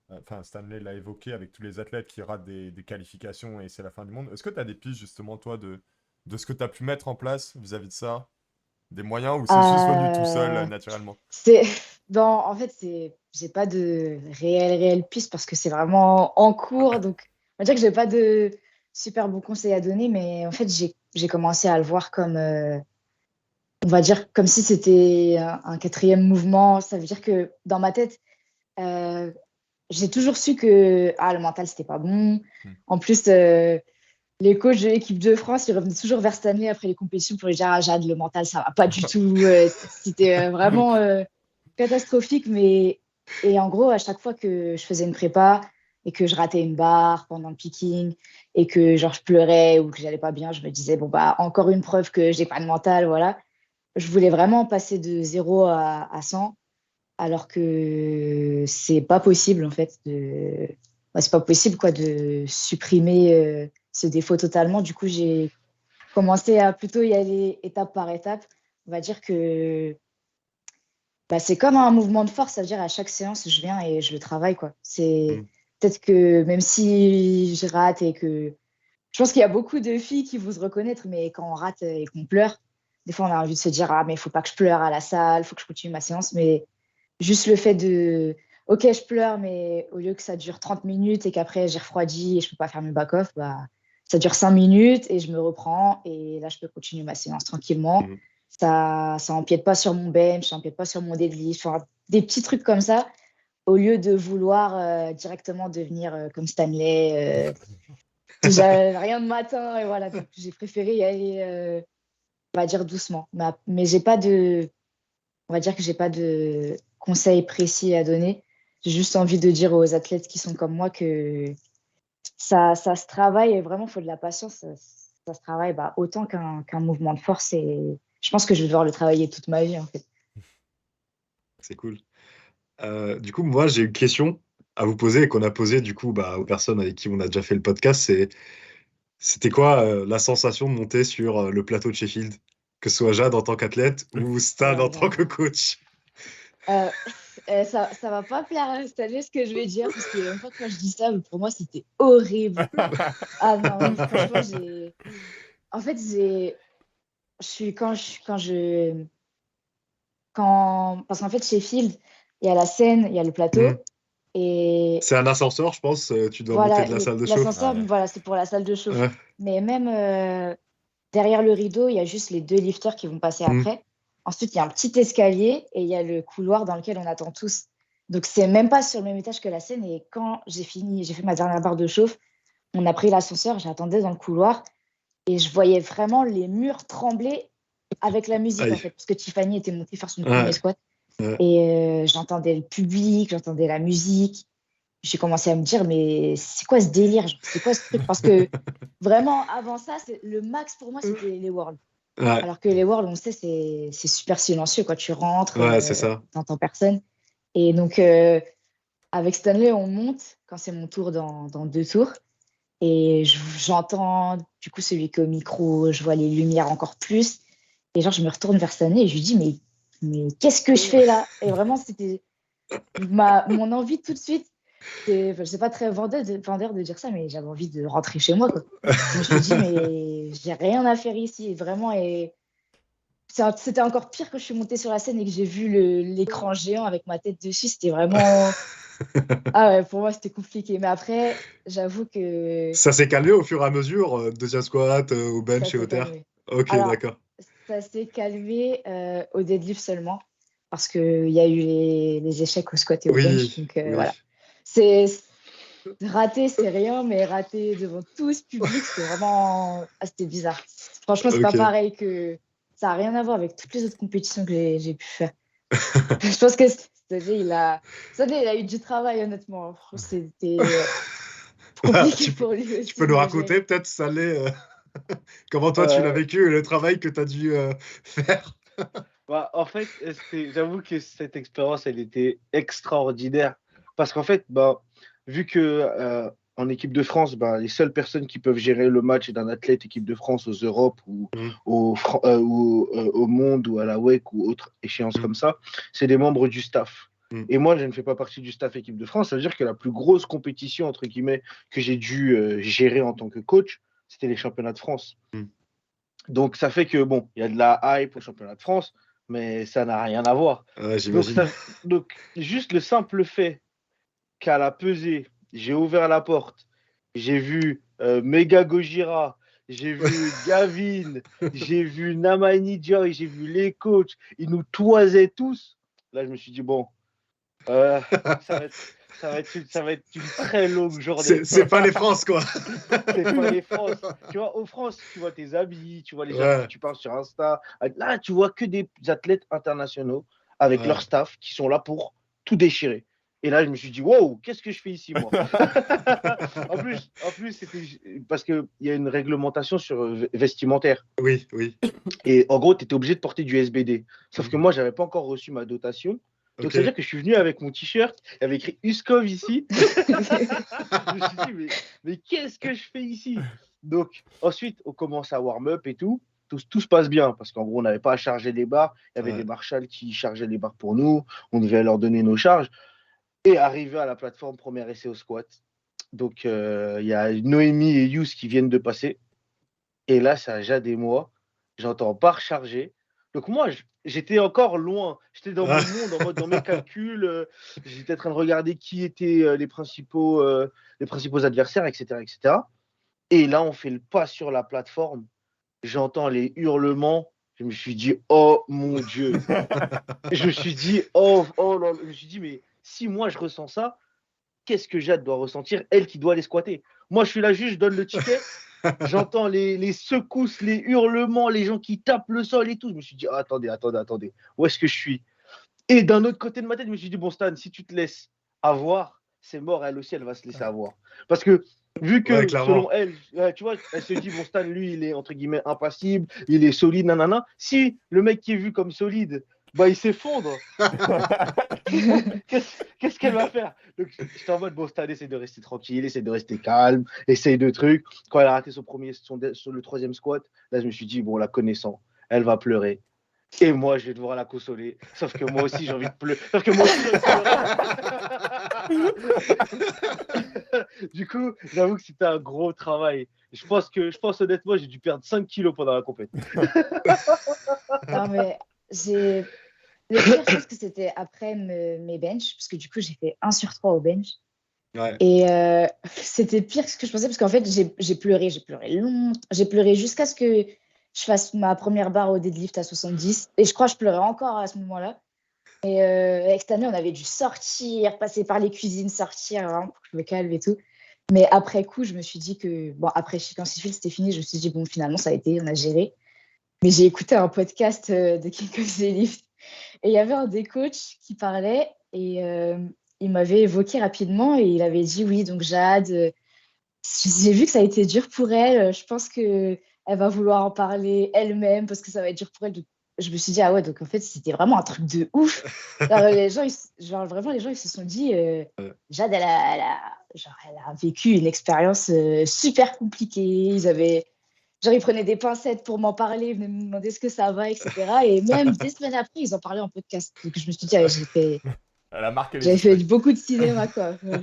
Speaker 4: Enfin, Stanley l'a évoqué avec tous les athlètes qui ratent des qualifications et c'est la fin du monde. Est-ce que tu as des pistes justement, toi, de ce que tu as pu mettre en place vis-à-vis de ça? Des moyens ou c'est juste venu tout seul, naturellement?
Speaker 3: En fait, j'ai pas de réelle piste parce que c'est vraiment en cours. Donc, on va dire que j'ai pas de super bons conseils à donner, mais en fait, j'ai commencé à le voir comme, on va dire, comme si c'était un quatrième mouvement. Ça veut dire que dans ma tête, j'ai toujours su que le mental, c'était pas bon. En plus, les coachs de l'équipe de France, ils revenaient toujours vers Stanley après les compétitions pour lui dire, Jade, le mental, ça va pas du tout. C'était vraiment catastrophique. Et en gros, à chaque fois que je faisais une prépa et que je ratais une barre pendant le picking et que genre je pleurais ou que j'allais pas bien, je me disais, bon, bah, encore une preuve que j'ai pas de mental, voilà. Je voulais vraiment passer de 0 à 100, alors que c'est pas possible, en fait, c'est pas possible, quoi, de supprimer ce défaut totalement. Du coup, j'ai commencé à plutôt y aller étape par étape. On va dire que c'est comme un mouvement de force, ça veut dire à chaque séance, je viens et je le travaille, quoi. C'est peut-être que même si je rate et que... Je pense qu'il y a beaucoup de filles qui vont se reconnaître, mais quand on rate et qu'on pleure, des fois, on a envie de se dire, mais il faut pas que je pleure à la salle, il faut que je continue ma séance. Mais juste le fait de, OK, je pleure, mais au lieu que ça dure 30 minutes et qu'après, j'ai refroidi et je peux pas faire mes back-off, ça dure 5 minutes et je me reprends. Et là, je peux continuer ma séance tranquillement. Ça empiète pas sur mon bench, ça empiète pas sur mon deadlift. Enfin, des petits trucs comme ça, au lieu de vouloir directement devenir comme Stanley. J'avais rien de matin et voilà. Donc, j'ai préféré y aller, on va dire doucement. Mais j'ai pas de, on va dire que j'ai pas de conseils précis à donner. J'ai juste envie de dire aux athlètes qui sont comme moi que ça se travaille et vraiment, il faut de la patience. Ça se travaille autant qu'un mouvement de force et je pense que je vais devoir le travailler toute ma vie, en fait.
Speaker 2: C'est cool. Du coup, moi, j'ai une question à vous poser et qu'on a posée du coup aux personnes avec qui on a déjà fait le podcast. C'était quoi la sensation de monter sur le plateau de Sheffield, que ce soit Jade en tant qu'athlète ou Stan en tant que coach?
Speaker 3: Ça va pas plaire à Stanley ce que je vais dire, parce que fois quand je dis ça, pour moi, c'était horrible. Ah non, franchement, en fait, parce qu'en fait, Sheffield, il y a la scène, il y a le plateau, Et
Speaker 2: C'est un ascenseur, je pense. Tu dois monter
Speaker 3: voilà,
Speaker 2: de la salle de chauffe.
Speaker 3: l'ascenseur,
Speaker 4: Ah ouais.
Speaker 3: voilà, c'est pour la salle de chauffe.
Speaker 2: Ouais.
Speaker 3: Mais même derrière le rideau, il y a juste les 2 lifters qui vont passer
Speaker 2: Mm.
Speaker 3: après. Ensuite, il y a un petit escalier et il y a le couloir dans lequel on attend tous. Donc, c'est même pas sur le même étage que la scène. Et quand j'ai fini, j'ai fait ma dernière barre de chauffe, on a pris l'ascenseur, j'attendais dans le couloir et je voyais vraiment les murs trembler avec la musique, en
Speaker 2: Aïe.
Speaker 3: fait, parce que Tiffany était montée faire son premier
Speaker 2: Ouais.
Speaker 3: squat.
Speaker 2: Ouais.
Speaker 3: Et j'entendais le public, j'entendais la musique. J'ai commencé à me dire, mais c'est quoi ce délire? Genre, c'est quoi ce truc? Parce que vraiment, avant ça, le max pour moi, c'était les Worlds.
Speaker 2: Ouais.
Speaker 3: Alors que les Worlds, on sait, c'est super silencieux. Quand tu rentres,
Speaker 2: Ouais, c'est ça.
Speaker 3: t'entends personne. Et donc, avec Stanley, on monte quand c'est mon tour dans 2 tours. Et j'entends, du coup, celui qui est au micro, je vois les lumières encore plus. Et genre, je me retourne vers Stanley et je lui dis, mais qu'est-ce que je fais là? Et vraiment, c'était mon envie tout de suite. Enfin, c'est pas très vendeur de dire ça, mais j'avais envie de rentrer chez moi, quoi. Je me suis dit, mais j'ai rien à faire ici, vraiment. Et c'était encore pire que je suis montée sur la scène et que j'ai vu l'écran géant avec ma tête dessus. C'était vraiment. Ah ouais, pour moi, c'était compliqué. Mais après, j'avoue que
Speaker 2: Ça s'est calmé au fur et à mesure, deuxième squat, au
Speaker 3: ça
Speaker 2: bench et au
Speaker 3: s'est
Speaker 2: terre.
Speaker 3: calmé.
Speaker 2: Ok,
Speaker 3: Alors,
Speaker 2: d'accord.
Speaker 3: ça s'est calmé au deadlift seulement parce qu'il y a eu les échecs au squat et au bench.
Speaker 2: Oui,
Speaker 3: Donc
Speaker 2: oui.
Speaker 3: voilà. C'est raté, c'est rien, mais raté devant tout ce public, c'était vraiment. Ah, c'était bizarre. Franchement, c'est pas
Speaker 2: Ok.
Speaker 3: pareil que. Ça n'a rien à voir avec toutes les autres compétitions que j'ai pu faire. Je pense que Stanley, il a eu du travail, honnêtement. C'était
Speaker 2: Ah,
Speaker 3: compliqué pour lui
Speaker 2: tu
Speaker 3: aussi
Speaker 2: peux
Speaker 3: de
Speaker 2: nous
Speaker 3: me
Speaker 2: raconter
Speaker 3: gérer.
Speaker 2: peut-être, Salé, comment toi tu l'as
Speaker 1: Euh,
Speaker 2: vécu et le travail que tu as dû faire?
Speaker 1: Bah, en fait, j'avoue que cette expérience, elle était extraordinaire. Parce qu'en fait, bah, vu que en équipe de France, bah, les seules personnes qui peuvent gérer le match d'un athlète équipe de France aux Europes ou
Speaker 2: Mm,
Speaker 1: au monde ou à la WEC ou autre échéance
Speaker 2: mm,
Speaker 1: comme ça, c'est des membres du staff.
Speaker 2: mm,
Speaker 1: Et moi, je ne fais pas partie du staff équipe de France. Ça veut dire que la plus grosse compétition, entre guillemets, que j'ai dû gérer en tant que coach, c'était les championnats de France.
Speaker 2: mm.
Speaker 1: Donc, ça fait que, bon, il y a de la hype au championnat de France, mais ça n'a rien à voir.
Speaker 2: Ouais,
Speaker 1: Donc,
Speaker 2: j'imagine.
Speaker 1: juste le simple fait qu'à la pesée, j'ai ouvert la porte, j'ai vu Mega Gojira, j'ai vu Gavin, j'ai vu Namani Joy, j'ai vu les coachs, ils nous toisaient tous. Là, je me suis dit, bon, euh, ça va être, ça va être une très longue journée.
Speaker 2: C'est pas les France, quoi.
Speaker 1: C'est pas les France. Tu vois, aux France, tu vois tes habits, tu vois les gens avec qui
Speaker 2: Ouais,
Speaker 1: tu parles sur Insta. Là, tu vois que des athlètes internationaux avec leur
Speaker 2: ouais.
Speaker 1: staff qui sont là pour tout déchirer. Et là, je me suis dit, wow, qu'est-ce que je fais ici, moi? En plus c'était parce qu'il y a une réglementation sur vestimentaire.
Speaker 2: Oui, oui.
Speaker 1: Et en gros, tu étais obligé de porter du SBD. Sauf que
Speaker 2: Mm.
Speaker 1: moi, je n'avais pas encore reçu ma dotation. Donc,
Speaker 2: Ok.
Speaker 1: ça veut dire que je suis venu avec mon t-shirt, il y avait écrit Uskov ici. Je me suis dit, mais qu'est-ce que je fais ici? Donc, ensuite, on commence à warm-up et tout. Tout se passe bien parce qu'en gros, on n'avait pas à charger les barres. Il y avait des
Speaker 2: Ouais.
Speaker 1: marshals qui chargeaient les barres pour nous. On devait leur donner nos charges. Et arrivé à la plateforme premier essai au squat. Donc, il y a Noémie et Yous qui viennent de passer. Et là, ça Jade et moi. J'entends barre chargée. Donc, moi, j'étais encore loin. J'étais dans
Speaker 2: Ah.
Speaker 1: mon monde, en mode dans mes calculs. J'étais en train de regarder qui étaient les principaux adversaires, etc., etc. Et là, on fait le pas sur la plateforme. J'entends les hurlements. Je me suis dit, oh mon Dieu. Je me suis dit, oh là là. Je me suis dit, mais si moi je ressens ça, qu'est-ce que Jade doit ressentir, elle qui doit les squatter? Moi, je suis là juste, je donne le ticket. J'entends les secousses, les hurlements, les gens qui tapent le sol et tout. Je me suis dit, ah, attendez. Où est-ce que je suis? Et d'un autre côté de ma tête, je me suis dit, bon, Stan, si tu te laisses avoir, c'est mort, elle aussi, elle va se laisser avoir. Parce que, vu
Speaker 2: Ouais,
Speaker 1: que,
Speaker 2: clairement.
Speaker 1: selon elle, tu vois, elle se dit, bon, Stan, lui, il est, entre guillemets, impassible, il est solide, nanana. Si le mec qui est vu comme solide, bah, il s'effondre, qu'est-ce qu'elle va faire? Donc, j'étais en mode, bon, Stan, essaye de rester tranquille, essaye de rester calme, essaye de trucs. Quand elle a raté sur le troisième squat, là, je me suis dit, bon, la connaissant, elle va pleurer. Et moi, je vais devoir la consoler. Sauf que moi aussi, j'ai envie de pleurer. Sauf que moi aussi, j'ai envie de pleurer. Du coup, j'avoue que c'était un gros travail. Je pense honnêtement, j'ai dû perdre 5 kilos pendant la compétition.
Speaker 3: Non, mais j'ai Le pire, je pense que c'était après mes benches, parce que du coup, j'ai fait 1 sur 3 au bench.
Speaker 2: Ouais.
Speaker 3: Et c'était pire que ce que je pensais, parce qu'en fait, j'ai pleuré longtemps. J'ai pleuré jusqu'à ce que je fasse ma première barre au deadlift à 70. Et je crois que je pleurais encore à ce moment-là. Et avec cette année, on avait dû sortir, passer par les cuisines, sortir, hein, pour que je me calme et tout. Mais après coup, je me suis dit que, bon, après, quand Sheffield, c'était fini, je me suis dit, bon, finalement, ça a été, on a géré. Mais j'ai écouté un podcast de King of the Lift. Et il y avait un des coachs qui parlait et il m'avait évoqué rapidement et il avait dit, oui, donc Jade, j'ai vu que ça a été dur pour elle. Je pense qu'elle va vouloir en parler elle-même parce que ça va être dur pour elle. Donc, je me suis dit, ah ouais, donc en fait, c'était vraiment un truc de ouf. Genre, les gens, vraiment, les gens, ils se sont dit, Jade, elle a vécu une expérience super compliquée. Genre, ils prenaient des pincettes pour m'en parler, ils venaient me demander ce que ça va, etc. Et même des semaines après, ils en parlaient en podcast. Donc, je me suis dit, ah,
Speaker 4: Elle a marqué les
Speaker 3: j'avais fait
Speaker 4: esprits.
Speaker 3: beaucoup de cinéma, quoi. Ouais.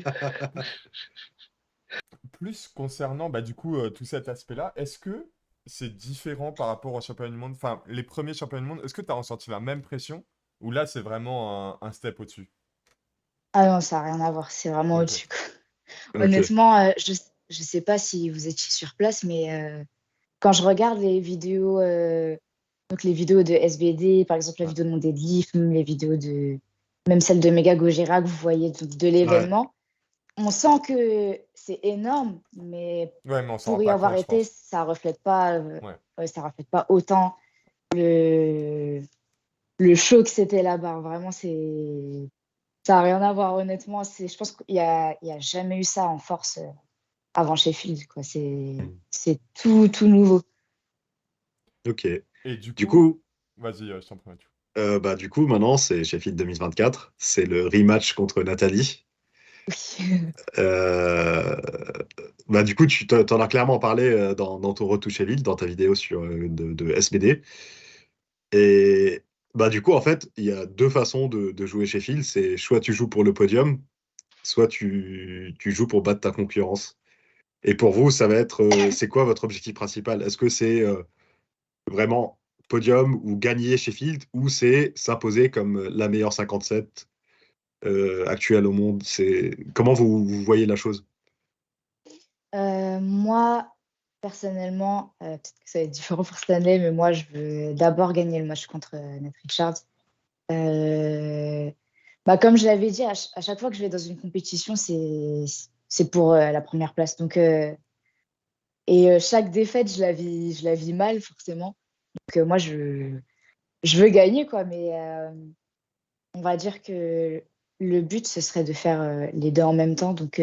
Speaker 4: Plus concernant du coup tout cet aspect-là, est-ce que c'est différent par rapport aux championnats du monde, enfin les premiers championnats du monde, est-ce que tu as ressenti la même pression ou là c'est vraiment un step au-dessus?
Speaker 3: Ah non, ça n'a rien à voir. C'est vraiment
Speaker 4: Ok.
Speaker 3: au-dessus, quoi.
Speaker 2: Ok.
Speaker 3: Honnêtement, je ne sais pas si vous étiez sur place, mais quand je regarde les vidéos, donc les vidéos de SBD, par exemple la
Speaker 4: Ouais.
Speaker 3: vidéo de mon deadlift, même celle de Mega Gojira que vous voyez de
Speaker 2: Ouais.
Speaker 3: l'événement, on sent que c'est énorme, mais
Speaker 4: Ouais, mais on s'en rend
Speaker 3: pour y
Speaker 4: pas
Speaker 3: avoir
Speaker 4: compte, je
Speaker 3: été,
Speaker 4: pense. Ouais.
Speaker 3: ça reflète pas autant le, le show que c'était là-bas. Vraiment, ça n'a rien à voir, honnêtement. Je pense qu'il y a jamais eu ça en force avant Sheffield, quoi.
Speaker 2: Mm.
Speaker 3: C'est tout nouveau.
Speaker 2: Ok.
Speaker 4: Et du
Speaker 2: Du
Speaker 4: coup,
Speaker 2: coup,
Speaker 4: vas-y, je t'en prie, Mathieu.
Speaker 2: du coup, maintenant, c'est Sheffield 2024. C'est le rematch contre Nathalie.
Speaker 3: Oui.
Speaker 2: Euh, du coup, t'en as clairement parlé dans ton Road to Sheffield, dans ta vidéo de SBD. Et du coup, en fait, il y a deux façons de jouer Sheffield. C'est soit tu joues pour le podium, soit tu joues pour battre ta concurrence. Et pour vous, ça va être, c'est quoi votre objectif principal? Est-ce que c'est vraiment podium ou gagner Sheffield, ou c'est s'imposer comme la meilleure 57 actuelle au monde? Comment vous voyez la chose?
Speaker 3: Moi, personnellement, peut-être que ça va être différent pour cette année, mais moi, je veux d'abord gagner le match contre Nat Richards. Euh, Comme je l'avais dit, à chaque fois que je vais dans une compétition, c'est pour la première place. Donc, chaque défaite, je la vis mal, forcément. Donc, moi, je veux gagner, quoi. Mais on va dire que le but, ce serait de faire les deux en même temps. Donc,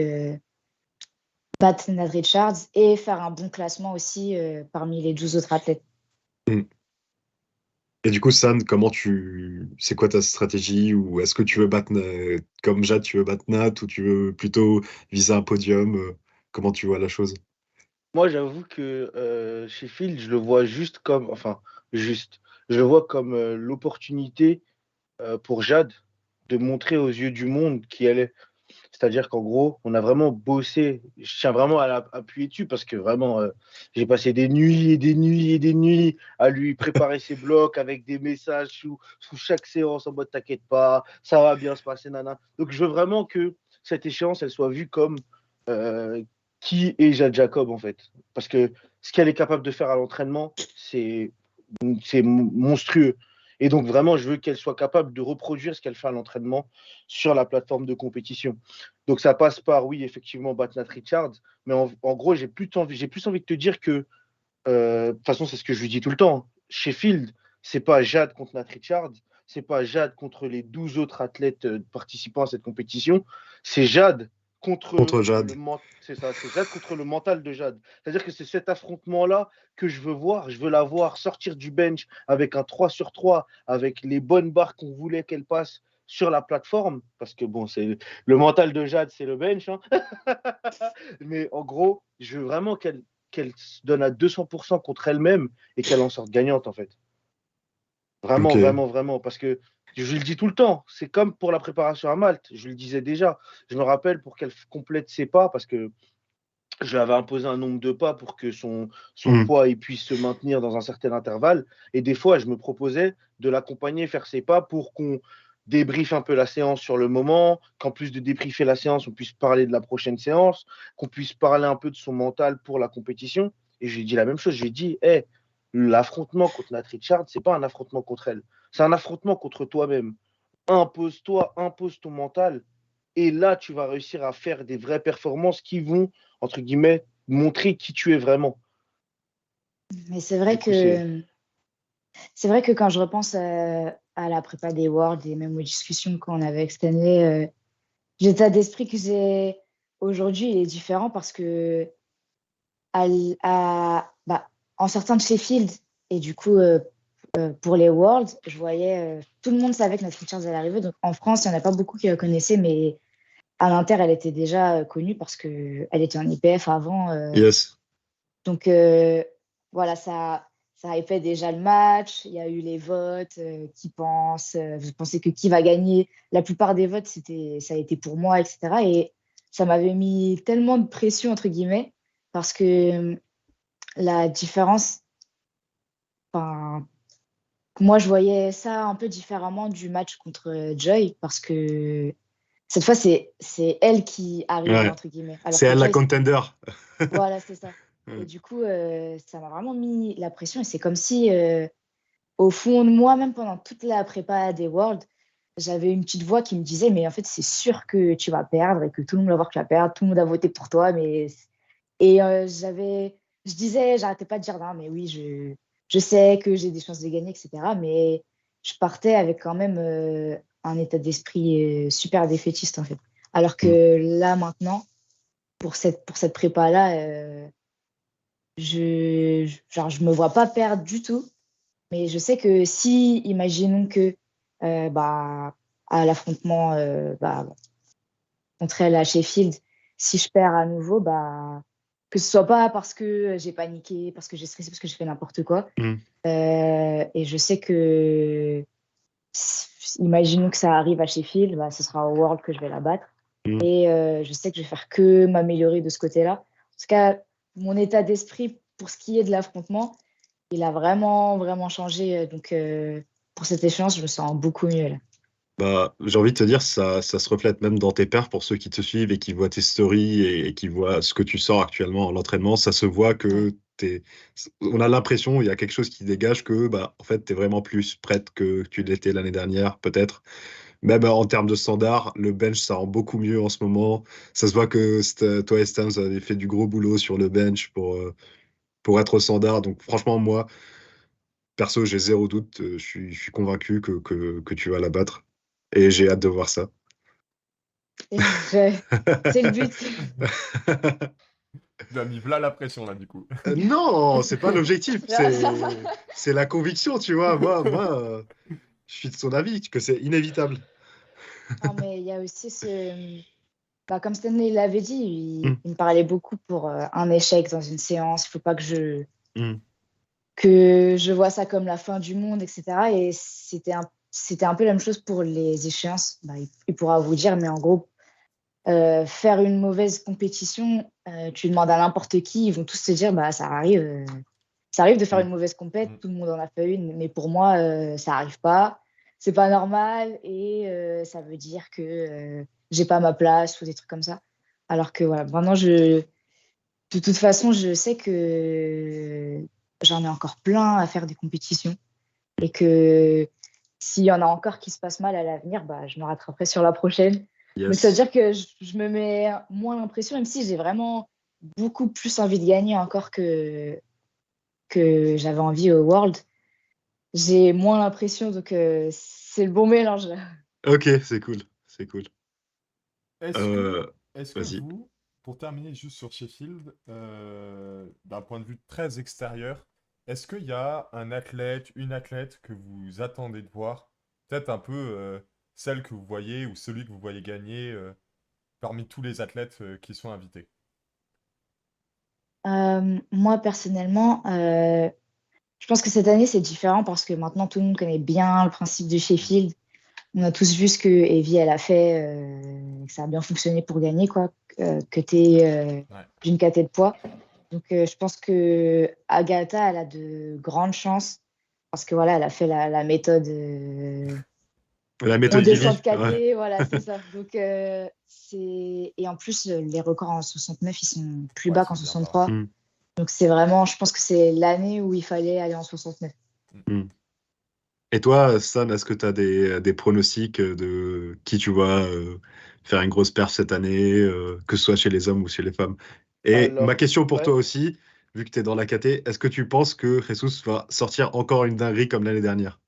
Speaker 3: battre Nat Richards et faire un bon classement aussi parmi les 12 autres athlètes.
Speaker 2: Hmm. Et du coup, San, c'est quoi ta stratégie? Ou est-ce que tu veux battre, comme Jade, tu veux battre Nat, ou tu veux plutôt viser un podium? Comment tu vois la chose?
Speaker 1: Moi, j'avoue que Sheffield, je le vois juste comme, enfin, juste, je le vois comme l'opportunité pour Jade de montrer aux yeux du monde qui elle est. C'est-à-dire qu'en gros, on a vraiment bossé. Je tiens vraiment à appuyer dessus parce que vraiment, j'ai passé des nuits et des nuits et des nuits à lui préparer ses blocs avec des messages sous chaque séance en mode t'inquiète pas, ça va bien se passer, nana. Donc, je veux vraiment que cette échéance, elle soit vue comme euh, qui est Jade Jacob en fait. Parce que ce qu'elle est capable de faire à l'entraînement, c'est monstrueux. Et donc, vraiment, je veux qu'elle soit capable de reproduire ce qu'elle fait à l'entraînement sur la plateforme de compétition. Donc, ça passe par, oui, effectivement, battre Nat Richards. Mais en gros, j'ai plus envie de te dire que, de toute façon, c'est ce que je lui dis tout le temps. Sheffield, c'est pas Jade contre Nat Richards. C'est pas Jade contre les 12 autres athlètes participants à cette compétition. C'est Jade contre
Speaker 2: Contre Jade.
Speaker 1: c'est ça, c'est Jade contre le mental de Jade. C'est-à-dire que c'est cet affrontement-là que je veux voir. Je veux la voir sortir du bench avec un 3 sur 3, avec les bonnes barres qu'on voulait qu'elle passe sur la plateforme. Parce que bon, c'est le mental de Jade, c'est le bench. Hein. Mais en gros, je veux vraiment qu'elle se donne à 200% contre elle-même et qu'elle en sorte gagnante, en fait. Vraiment,
Speaker 2: Ok.
Speaker 1: vraiment, vraiment. Parce que je le dis tout le temps, c'est comme pour la préparation à Malte. Je le disais déjà. Je me rappelle pour qu'elle complète ses pas, parce que je lui avais imposé un nombre de pas pour que son
Speaker 2: Hmm.
Speaker 1: poids il puisse se maintenir dans un certain intervalle. Et des fois, je me proposais de l'accompagner, faire ses pas pour qu'on débriefe un peu la séance sur le moment, qu'en plus de débriefer la séance, on puisse parler de la prochaine séance, qu'on puisse parler un peu de son mental pour la compétition. Et je lui ai dit la même chose. Je lui ai dit, hey, l'affrontement contre Nat Richard, c'est pas un affrontement contre elle. C'est un affrontement contre toi-même. Impose-toi, impose ton mental. Et là, tu vas réussir à faire des vraies performances qui vont, entre guillemets, montrer qui tu es vraiment.
Speaker 3: Mais c'est
Speaker 1: Du
Speaker 3: vrai
Speaker 1: coup, c'est.
Speaker 3: que quand je repense à la prépa des Worlds et même aux discussions qu'on avait avec Stanley, l'état d'esprit que j'ai aujourd'hui il est différent parce que en sortant de Sheffield et du coup pour les Worlds, je voyais tout le monde savait que Nat Richards allait arriver. Donc en France, il n'y en a pas beaucoup qui la connaissaient, mais à l'Inter, elle était déjà connue parce qu'elle était en IPF avant.
Speaker 2: Yes.
Speaker 3: Donc voilà, ça a fait déjà le match. Il y a eu les votes, qui pensent, vous pensez que qui va gagner. La plupart des votes, ça a été pour moi, etc. Et ça m'avait mis tellement de pression, entre guillemets, parce que la différence, enfin, moi, je voyais ça un peu différemment du match contre Joy, parce que cette fois, c'est elle qui arrivait,
Speaker 2: Ouais.
Speaker 3: entre guillemets. Alors
Speaker 2: C'est
Speaker 3: que
Speaker 2: elle la
Speaker 3: Joy,
Speaker 2: contender.
Speaker 3: voilà, c'est ça. Et
Speaker 2: Hmm.
Speaker 3: du coup, ça m'a vraiment mis la pression. Et c'est comme si, au fond de moi, même pendant toute la prépa des Worlds, j'avais une petite voix qui me disait, mais en fait, c'est sûr que tu vas perdre et que tout le monde va voir que tu vas perdre, tout le monde a voté pour toi. Et je disais, j'arrêtais pas de dire, non, mais oui, je sais que j'ai des chances de gagner, etc. Mais je partais avec quand même un état d'esprit super défaitiste, en fait. Alors
Speaker 2: Hmm.
Speaker 3: que là, maintenant, pour cette prépa-là, je me vois pas perdre du tout, mais je sais que si, imaginons que bah, à l'affrontement contre elle à Sheffield, si je perds à nouveau, bah, que ce soit pas parce que j'ai paniqué, parce que j'ai stressé, parce que j'ai fait n'importe quoi.
Speaker 2: Hmm.
Speaker 3: Et je sais que, imaginons que ça arrive à Sheffield, bah, ce sera au World que je vais la battre.
Speaker 2: Hmm.
Speaker 3: Et je sais que je vais faire que m'améliorer de ce côté-là. En tout cas, mon état d'esprit pour ce qui est de l'affrontement, il a vraiment, vraiment changé. Donc, pour cette échéance, je me sens beaucoup mieux là.
Speaker 2: Bah, j'ai envie de te dire, ça se reflète même dans tes perfs pour ceux qui te suivent et qui voient tes stories et qui voient ce que tu sors actuellement à l'entraînement. Ça se voit
Speaker 3: Ouais.
Speaker 2: que on a l'impression, il y a quelque chose qui dégage que, bah, en fait, tu es vraiment plus prête que tu l'étais l'année dernière, peut-être. Même en termes de standard, le bench, ça rend beaucoup mieux en ce moment. Ça se voit que toi et Stan, vous avez fait du gros boulot sur le bench pour être au standard. Donc, franchement, moi, perso, j'ai zéro doute. Je suis convaincu que tu vas la battre. Et j'ai hâte de voir ça.
Speaker 3: Et c'est le but.
Speaker 4: Tu as mis là la pression, là, du coup.
Speaker 2: Non, c'est pas l'objectif, c'est la conviction, tu vois. Moi, je suis de son avis que c'est inévitable.
Speaker 3: Non, mais il y a aussi bah, comme Stanley l'avait dit,
Speaker 2: Mm,
Speaker 3: il me parlait beaucoup pour un échec dans une séance. Il ne faut pas
Speaker 2: mm,
Speaker 3: que je vois ça comme la fin du monde, etc. Et c'était un peu la même chose pour les échéances. Bah, il pourra vous dire, mais en gros, faire une mauvaise compétition, tu demandes à n'importe qui, ils vont tous te dire, bah, ça arrive de faire
Speaker 2: mm.
Speaker 3: une mauvaise compète,
Speaker 4: Mm.
Speaker 3: tout le monde en a fait une, mais pour moi, ça arrive pas, c'est pas normal et ça veut dire que j'ai pas ma place ou des trucs comme ça. Alors que voilà, vraiment, de toute façon, je sais que j'en ai encore plein à faire des compétitions et que s'il y en a encore qui se passent mal à l'avenir, bah, je me rattraperai sur la prochaine. Donc ça veut
Speaker 2: Yes.
Speaker 3: dire que je me mets moins l'impression, même si j'ai vraiment beaucoup plus envie de gagner encore que j'avais envie au World. J'ai moins l'impression, donc c'est le bon mélange là.
Speaker 2: Ok, c'est cool, c'est cool.
Speaker 4: Est-ce que,
Speaker 2: Euh,
Speaker 4: est-ce que
Speaker 2: vas-y.
Speaker 4: vous, pour terminer juste sur Sheffield, d'un point de vue très extérieur, est-ce qu'il y a un athlète, une athlète que vous attendez de voir, peut-être un peu celle que vous voyez ou celui que vous voyez gagner parmi tous les athlètes qui sont invités?
Speaker 3: Moi personnellement, je pense que cette année c'est différent parce que maintenant tout le monde connaît bien le principe de
Speaker 4: Mm.
Speaker 3: Sheffield. On a tous vu ce que Evie elle a fait que ça a bien fonctionné pour gagner, quoi, que tu es d'une caté de poids. Donc, je pense que Agatha, elle a de grandes chances parce que voilà, elle a fait la méthode.
Speaker 2: La
Speaker 3: On
Speaker 2: méthode
Speaker 3: descend de
Speaker 2: Ivy. Ouais.
Speaker 3: KT, voilà, c'est ça. Donc, et en plus, les records en 69, ils sont plus bas qu'en
Speaker 4: c'est bien
Speaker 3: 63.
Speaker 2: Mm.
Speaker 3: Donc, c'est vraiment, je pense que c'est l'année où il fallait aller en 69.
Speaker 2: Mm. Et toi, Stan, est-ce que tu as des pronostics de qui tu vois faire une grosse perf cette année, que ce soit chez les hommes ou chez les femmes? Et ma
Speaker 1: Alors,
Speaker 2: question pour
Speaker 1: ouais.
Speaker 2: toi aussi, vu que tu es dans la KT, est-ce que tu penses que Jesus va sortir encore une dinguerie comme l'année dernière?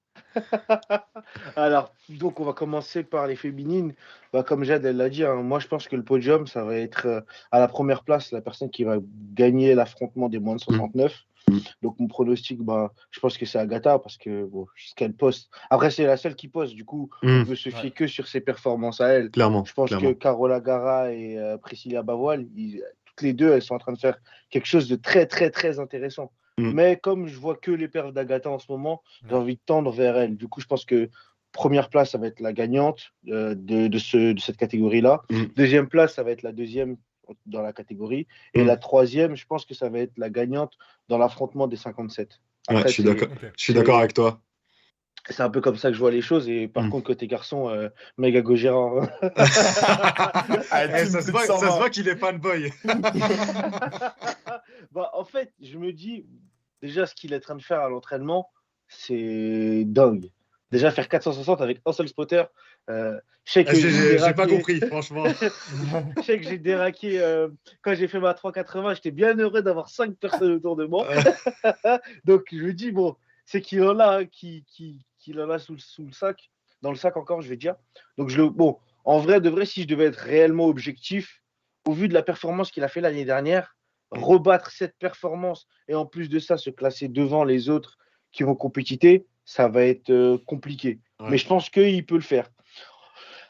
Speaker 1: Alors, donc on va commencer par les féminines. Bah, comme Jade, elle l'a dit, hein, moi je pense que le podium, ça va être à la première place la personne qui va gagner l'affrontement des moins de
Speaker 2: Mm.
Speaker 1: 69.
Speaker 2: Mm.
Speaker 1: Donc mon pronostic, bah, je pense que c'est Agatha parce que bon, ce qu'elle poste. Après, c'est la seule qui poste, du coup, on
Speaker 2: Mm.
Speaker 1: peut se fier
Speaker 4: Ouais.
Speaker 1: que sur ses performances à elle.
Speaker 2: Clairement,
Speaker 1: Je pense que
Speaker 2: clairement.
Speaker 1: Carola Gara et Priscilla Bavoil, toutes les deux, elles sont en train de faire quelque chose de très, très, très intéressant.
Speaker 2: Mm.
Speaker 1: Mais comme je vois que les perfs d'Agatha en ce moment, j'ai
Speaker 4: Ouais.
Speaker 1: envie de tendre vers elle. Du coup, je pense que première place, ça va être la gagnante de cette catégorie-là.
Speaker 2: Mm.
Speaker 1: Deuxième place, ça va être la deuxième dans la catégorie. Et
Speaker 2: Mm.
Speaker 1: la troisième, je pense que ça va être la gagnante dans l'affrontement des 57.
Speaker 2: Ouais, je
Speaker 1: Après,
Speaker 2: suis d'accord.
Speaker 4: Ok.
Speaker 2: Je suis d'accord avec toi.
Speaker 1: c'est un peu comme ça que je vois les choses. Et par
Speaker 2: Mm.
Speaker 1: contre, côté garçon, méga Gojira.
Speaker 4: Ah,
Speaker 2: Eh,
Speaker 4: team
Speaker 2: ça
Speaker 4: plus de
Speaker 2: se
Speaker 4: 120.
Speaker 2: voit qu'il est fanboy.
Speaker 1: Bah, en fait, je me dis, déjà, ce qu'il est en train de faire à l'entraînement, c'est dingue. Déjà, faire 460 avec un seul spotter, je sais que j'ai
Speaker 2: J'ai pas
Speaker 1: déraqué.
Speaker 2: compris, franchement.
Speaker 1: Je sais que j'ai déraqué quand j'ai fait ma 380. J'étais bien heureux d'avoir 5 personnes autour de moi. Donc, je me dis, bon, c'est qu'il en a, qu'il en a sous le sac, dans le sac encore, je vais dire. Donc, bon, en vrai, de vrai, si je devais être réellement objectif, au vu de la performance qu'il a fait l'année dernière, rebattre cette performance et en plus de ça, se classer devant les autres qui vont compétiter, ça va être compliqué.
Speaker 2: Ouais.
Speaker 1: Mais je pense qu'il peut le faire.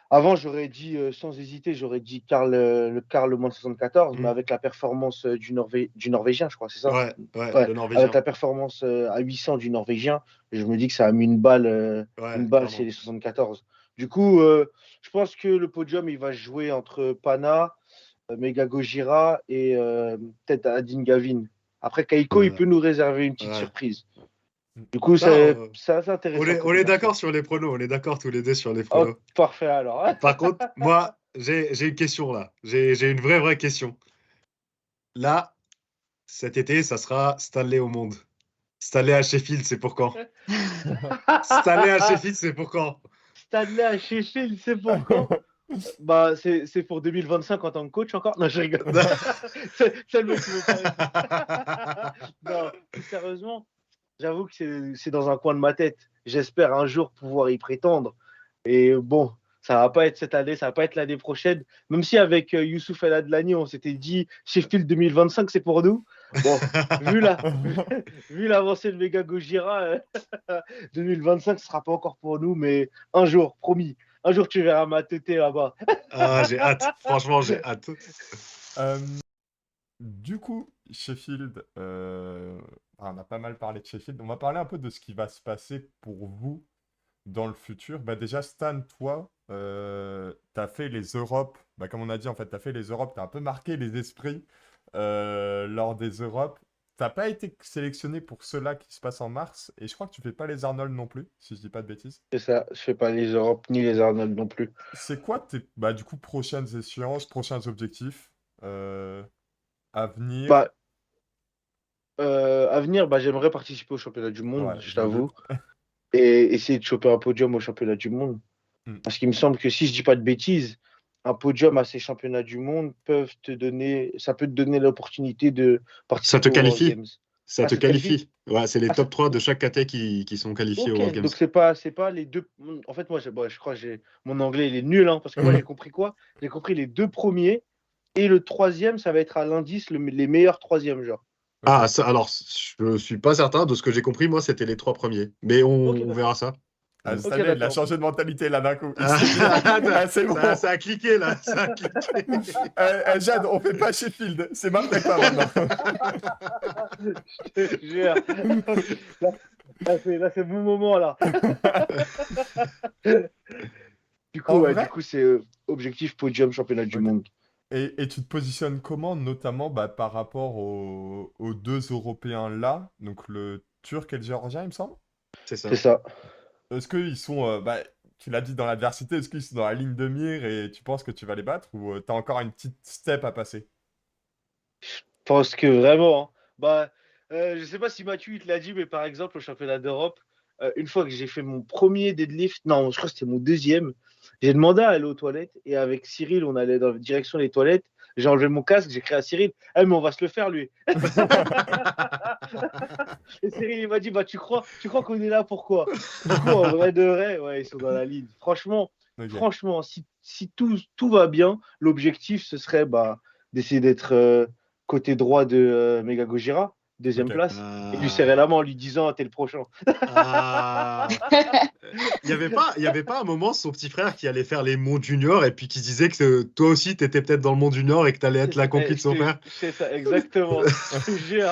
Speaker 1: Avant, j'aurais dit, sans hésiter, j'aurais dit Karl, le moins de 74, mais
Speaker 2: Mm.
Speaker 1: avec la performance du Norvégien, je crois, c'est ça?
Speaker 2: Ouais,
Speaker 1: Ouais,
Speaker 2: le
Speaker 1: avec
Speaker 2: Norvégien.
Speaker 1: la performance à 800 du Norvégien, je me dis que ça a mis une balle chez
Speaker 2: Clairement.
Speaker 1: les 74. Du coup, je pense que le podium, il va jouer entre Pana, Mega Gojira et peut-être Adin Gavin. Après, Kaiko, il
Speaker 2: Ouais.
Speaker 1: peut nous réserver une petite
Speaker 2: Ouais.
Speaker 1: surprise. Du coup,
Speaker 2: Non,
Speaker 1: c'est assez intéressant.
Speaker 2: on
Speaker 1: Côté
Speaker 2: est
Speaker 1: garçon.
Speaker 2: d'accord sur les pronos. On est d'accord tous les deux sur les
Speaker 1: Oh,
Speaker 2: pronos.
Speaker 1: parfait alors.
Speaker 2: Par contre, moi, j'ai une question là. J'ai une vraie question. Là, cet été, ça sera Stanley au monde. Stanley à Sheffield, c'est pour quand? Stanley à Sheffield, c'est pour quand?
Speaker 1: Stanley à Sheffield, c'est pour quand? Bah, c'est pour 2025 en tant que coach encore? Non, je rigole. C'est le mec qui veut pas répondre. Non, sérieusement, j'avoue que c'est dans un coin de ma tête. J'espère un jour pouvoir y prétendre. Et bon, ça va pas être cette année, ça va pas être l'année prochaine. Même si avec Youssouf El Adlani, on s'était dit Sheffield 2025, c'est pour nous. Bon, vu la, vu l'avancée de Mega Gojira, 2025, ce sera pas encore pour nous, mais un jour, promis. Un jour, tu verras ma tétée là-bas.
Speaker 2: Ah, j'ai hâte. Franchement, j'ai hâte.
Speaker 4: Euh, du coup, Sheffield, on a pas mal parlé de Sheffield. On va parler un peu de ce qui va se passer pour vous dans le futur. Bah déjà, Stan, toi, tu as fait les Europes. Bah, comme on a dit, en fait, tu as fait les Europes. Tu as un peu marqué les esprits lors des Europes. T'as pas été sélectionné pour ceux-là qui se passent en mars. Et je crois que tu fais pas les Arnold non plus, si je dis pas de bêtises.
Speaker 1: C'est ça, je fais pas les Europes ni les Arnold non plus.
Speaker 4: C'est quoi tes bah, du coup, prochaines échéances, prochains objectifs à venir?
Speaker 1: Bah, à venir, bah, j'aimerais participer au championnat du monde,
Speaker 4: Ouais,
Speaker 1: je
Speaker 4: je me
Speaker 1: t'avoue,
Speaker 4: doute.
Speaker 1: et essayer de choper un podium au championnat du monde.
Speaker 4: Hmm.
Speaker 1: Parce qu'il me semble que si je dis pas de bêtises, un podium à ces championnats du monde ça peut te donner l'opportunité de
Speaker 2: Ça te
Speaker 1: participer aux World
Speaker 2: qualifie?
Speaker 1: Games.
Speaker 2: Ça
Speaker 1: Ah,
Speaker 2: te
Speaker 1: ça te qualifie?
Speaker 2: qualifie? Ouais, c'est les
Speaker 1: Ah,
Speaker 2: top 3 de chaque caté qui sont qualifiés aux World
Speaker 1: ok,
Speaker 2: Games.
Speaker 1: donc c'est pas les deux. En fait, moi, je crois que mon anglais il est nul, hein, parce que moi j'ai compris quoi? J'ai compris les deux premiers et le troisième, ça va être à l'indice les meilleurs troisièmes, genre.
Speaker 4: Ok.
Speaker 2: Ah, ça, alors, je suis pas certain. De ce que j'ai compris, moi, c'était les 3 premiers. Mais
Speaker 1: Ok,
Speaker 2: on verra
Speaker 1: d'accord.
Speaker 2: ça.
Speaker 4: Ah,
Speaker 1: Ok,
Speaker 4: Stanley, il a
Speaker 1: d'accord.
Speaker 4: changé de mentalité là d'un coup. Il
Speaker 2: Ah,
Speaker 4: s'est dit, ah, c'est bon.
Speaker 2: ça a cliqué, là. Ça a cliqué.
Speaker 4: Jade, on fait pas Sheffield. C'est maintenant pas maintenant.
Speaker 1: Je te jure. Là, c'est mon moment là.
Speaker 4: En
Speaker 1: Du
Speaker 4: vrai?
Speaker 1: coup c'est objectif podium championnat du
Speaker 4: Ok.
Speaker 1: monde.
Speaker 4: Et tu te positionnes comment, notamment bah, par rapport aux deux Européens là, donc le Turc et le Géorgien, il me semble?
Speaker 2: C'est
Speaker 1: C'est
Speaker 2: ça.
Speaker 1: ça.
Speaker 4: Est-ce qu'ils sont, bah, tu l'as dit dans l'adversité, est-ce qu'ils sont dans la ligne de mire et tu penses que tu vas les battre ou t'as encore une petite step à passer?
Speaker 1: Je pense que vraiment, hein. Je sais pas si Mathieu il te l'a dit, mais par exemple, au championnat d'Europe, une fois que j'ai fait mon premier deadlift, non, je crois que c'était mon deuxième, j'ai demandé à aller aux toilettes et avec Cyril, on allait dans la direction des toilettes. J'ai enlevé mon casque, j'ai crié à Cyril, eh, mais on va se le faire, lui. Et Cyril, il m'a dit, bah, tu crois qu'on est là pourquoi? Du coup, en vrai de vrai, ouais, ils sont dans la ligne.
Speaker 4: Ok.
Speaker 1: Franchement, si tout va bien, l'objectif, ce serait bah, d'essayer d'être côté droit de Mega Gojira, deuxième
Speaker 4: Ok.
Speaker 1: place, et lui
Speaker 2: Ah,
Speaker 1: serrer la main en lui disant, t'es le prochain.
Speaker 2: ah. Il y avait pas un moment son petit frère qui allait faire les monts du Nord et puis qui disait que toi aussi tu étais peut-être dans le mont du Nord et que tu allais être l'accompli de son frère.
Speaker 1: C'est ça, exactement. Je te jure.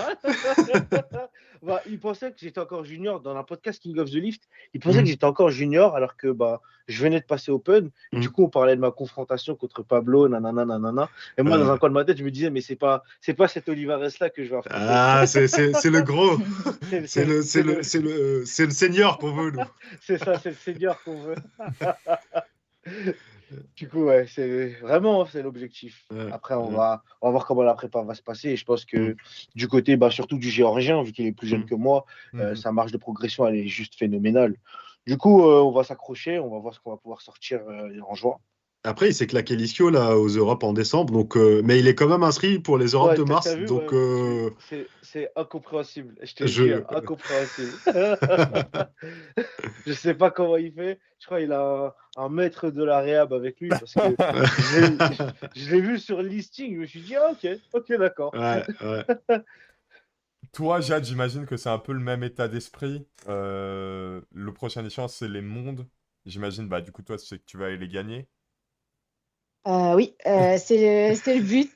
Speaker 1: Bah, il pensait que j'étais encore junior dans un podcast King of the Lift. Il pensait que
Speaker 2: Mm,
Speaker 1: j'étais encore junior alors que bah, je venais de passer Open. Et du
Speaker 2: mm.
Speaker 1: coup, on parlait de ma confrontation contre Pablo, nanana, nanana. Et moi, dans un
Speaker 2: Ouais.
Speaker 1: coin de ma tête, je me disais, mais c'est pas cet Olivares-là que je vais affronter.
Speaker 2: Ah, c'est le gros. C'est le senior qu'on veut, nous.
Speaker 1: C'est ça, c'est le senior qu'on veut. Du coup, ouais, c'est vraiment c'est l'objectif.
Speaker 2: Ouais,
Speaker 1: Après,
Speaker 2: ouais.
Speaker 1: on va voir comment la prépa va se passer. Et je pense
Speaker 2: Mm,
Speaker 1: que du côté, bah, surtout du Géorgien, vu qu'il est plus jeune
Speaker 2: mm.
Speaker 1: que moi,
Speaker 4: Mhm.
Speaker 1: sa marge de progression, elle est juste phénoménale. Du coup, on va s'accrocher, on va voir ce qu'on va pouvoir sortir en juin.
Speaker 2: Après, il s'est claqué l'ischio là aux Europes en décembre, donc mais il est quand même inscrit pour les Europes
Speaker 1: Ouais,
Speaker 2: de
Speaker 1: t'as
Speaker 2: mars,
Speaker 1: vu,
Speaker 2: donc
Speaker 1: ouais, c'est incompréhensible. Je te
Speaker 2: je
Speaker 1: jure, incompréhensible.
Speaker 4: Ouais.
Speaker 1: Je sais pas comment il fait. Je crois qu'il a un maître de la réhab avec lui parce que je l'ai je l'ai vu sur le listing. Je me suis dit, ah, ok, ok, d'accord.
Speaker 2: ouais, ouais.
Speaker 4: Toi, Jade, j'imagine que c'est un peu le même état d'esprit. Le prochain échéance, c'est les mondes. J'imagine, bah, du coup, toi, c'est que tu vas aller les gagner.
Speaker 3: Oui, c'est le but.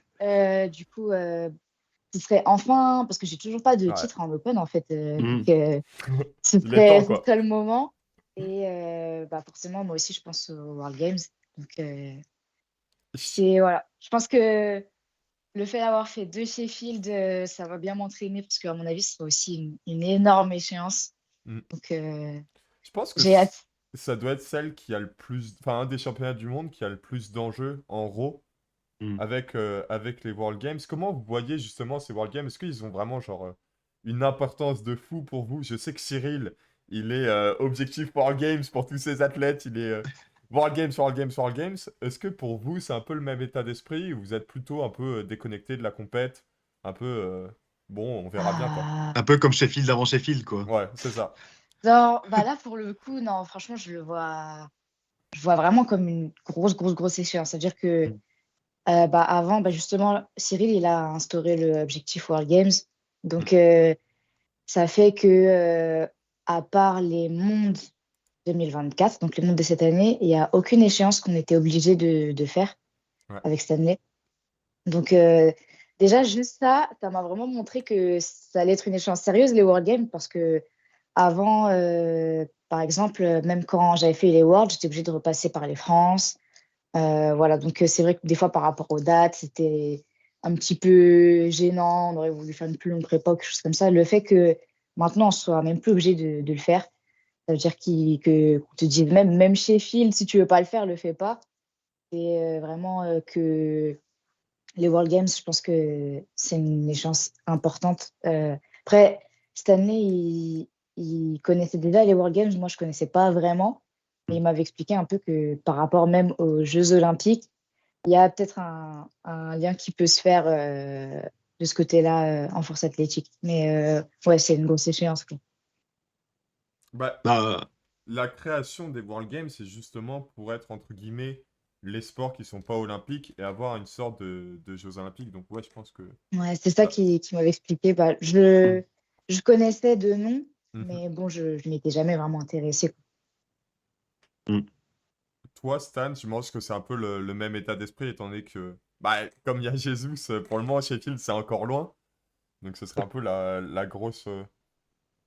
Speaker 3: Du coup, ce serait enfin, parce que j'ai toujours pas de
Speaker 4: Ouais.
Speaker 3: titre en Open en fait, donc
Speaker 2: Mm.
Speaker 4: Il est temps,
Speaker 3: ce
Speaker 4: quoi.
Speaker 3: serait le moment. Et bah forcément, moi aussi, je pense aux World Games. Donc, c'est voilà. Je pense que le fait d'avoir fait deux Sheffield, ça va bien m'entraîner parce qu'à mon avis, ce sera aussi une énorme échéance.
Speaker 4: Mm.
Speaker 3: Donc,
Speaker 4: Je pense que
Speaker 3: j'ai hâte.
Speaker 4: ça doit être celle qui a le plus... Enfin, un des championnats du monde qui a le plus d'enjeux en Raw
Speaker 2: Mm.
Speaker 4: avec les World Games. Comment vous voyez justement ces World Games? Est-ce qu'ils ont vraiment genre une importance de fou pour vous? Je sais que Cyril, il est objectif World Games pour tous ses athlètes. Il est World Games, World Games, World Games. Est-ce que pour vous, c'est un peu le même état d'esprit ou vous êtes plutôt un peu déconnecté de la compète? Un peu, bon, on verra bien quoi.
Speaker 3: Ah,
Speaker 2: Un peu comme Sheffield avant Sheffield, quoi.
Speaker 4: Ouais, c'est ça.
Speaker 3: non, bah là, pour le coup, non, franchement, je vois vraiment comme une grosse échéance. C'est-à-dire que
Speaker 2: Mm.
Speaker 3: bah, avant, bah, justement, Cyril, il a instauré l'objectif World Games.
Speaker 4: Mm.
Speaker 3: Donc, ça fait que, à part les mondes 2024, donc les mondes de cette année, il n'y a aucune échéance qu'on était obligé de faire
Speaker 4: Ouais.
Speaker 3: avec Stanley. Donc, déjà, juste ça, ça m'a vraiment montré que ça allait être une échéance sérieuse, les World Games, parce que avant, par exemple, même quand j'avais fait les Worlds, j'étais obligée de repasser par les France. Voilà, donc c'est vrai que des fois, par rapport aux dates, c'était un petit peu gênant. On aurait voulu faire une plus longue prépa, quelque chose comme ça. Le fait que maintenant, on soit même plus obligé de le faire, ça veut dire qu'on te dise même Sheffield, si tu veux pas le faire, le fais pas. Et vraiment que les World Games, je pense que c'est une échéance importante. Après, Stanley, il connaissait déjà les World Games. Moi, je connaissais pas vraiment. Mais il m'avait expliqué un peu que par rapport même aux Jeux Olympiques, il y a peut-être un lien qui peut se faire de ce côté-là en force athlétique. Mais ouais, c'est une grosse échéance, quoi.
Speaker 4: Bah,
Speaker 2: Bah,
Speaker 4: la création des World Games, c'est justement pour être, entre guillemets, les sports qui sont pas olympiques et avoir une sorte de Jeux olympiques. Donc, ouais, je pense que...
Speaker 3: Ouais, c'est ça
Speaker 4: ça-
Speaker 3: qui m'avait expliqué. Bah,
Speaker 2: mm,
Speaker 3: je connaissais de nom,
Speaker 4: Mhm.
Speaker 3: mais bon, je m'étais jamais vraiment intéressée, quoi.
Speaker 2: mm.
Speaker 4: Toi, Stan, je pense que c'est un peu le même état d'esprit, étant donné que, bah, comme il y a Jésus, pour le moment, Sheffield, c'est encore loin. Donc, ce serait un peu la grosse...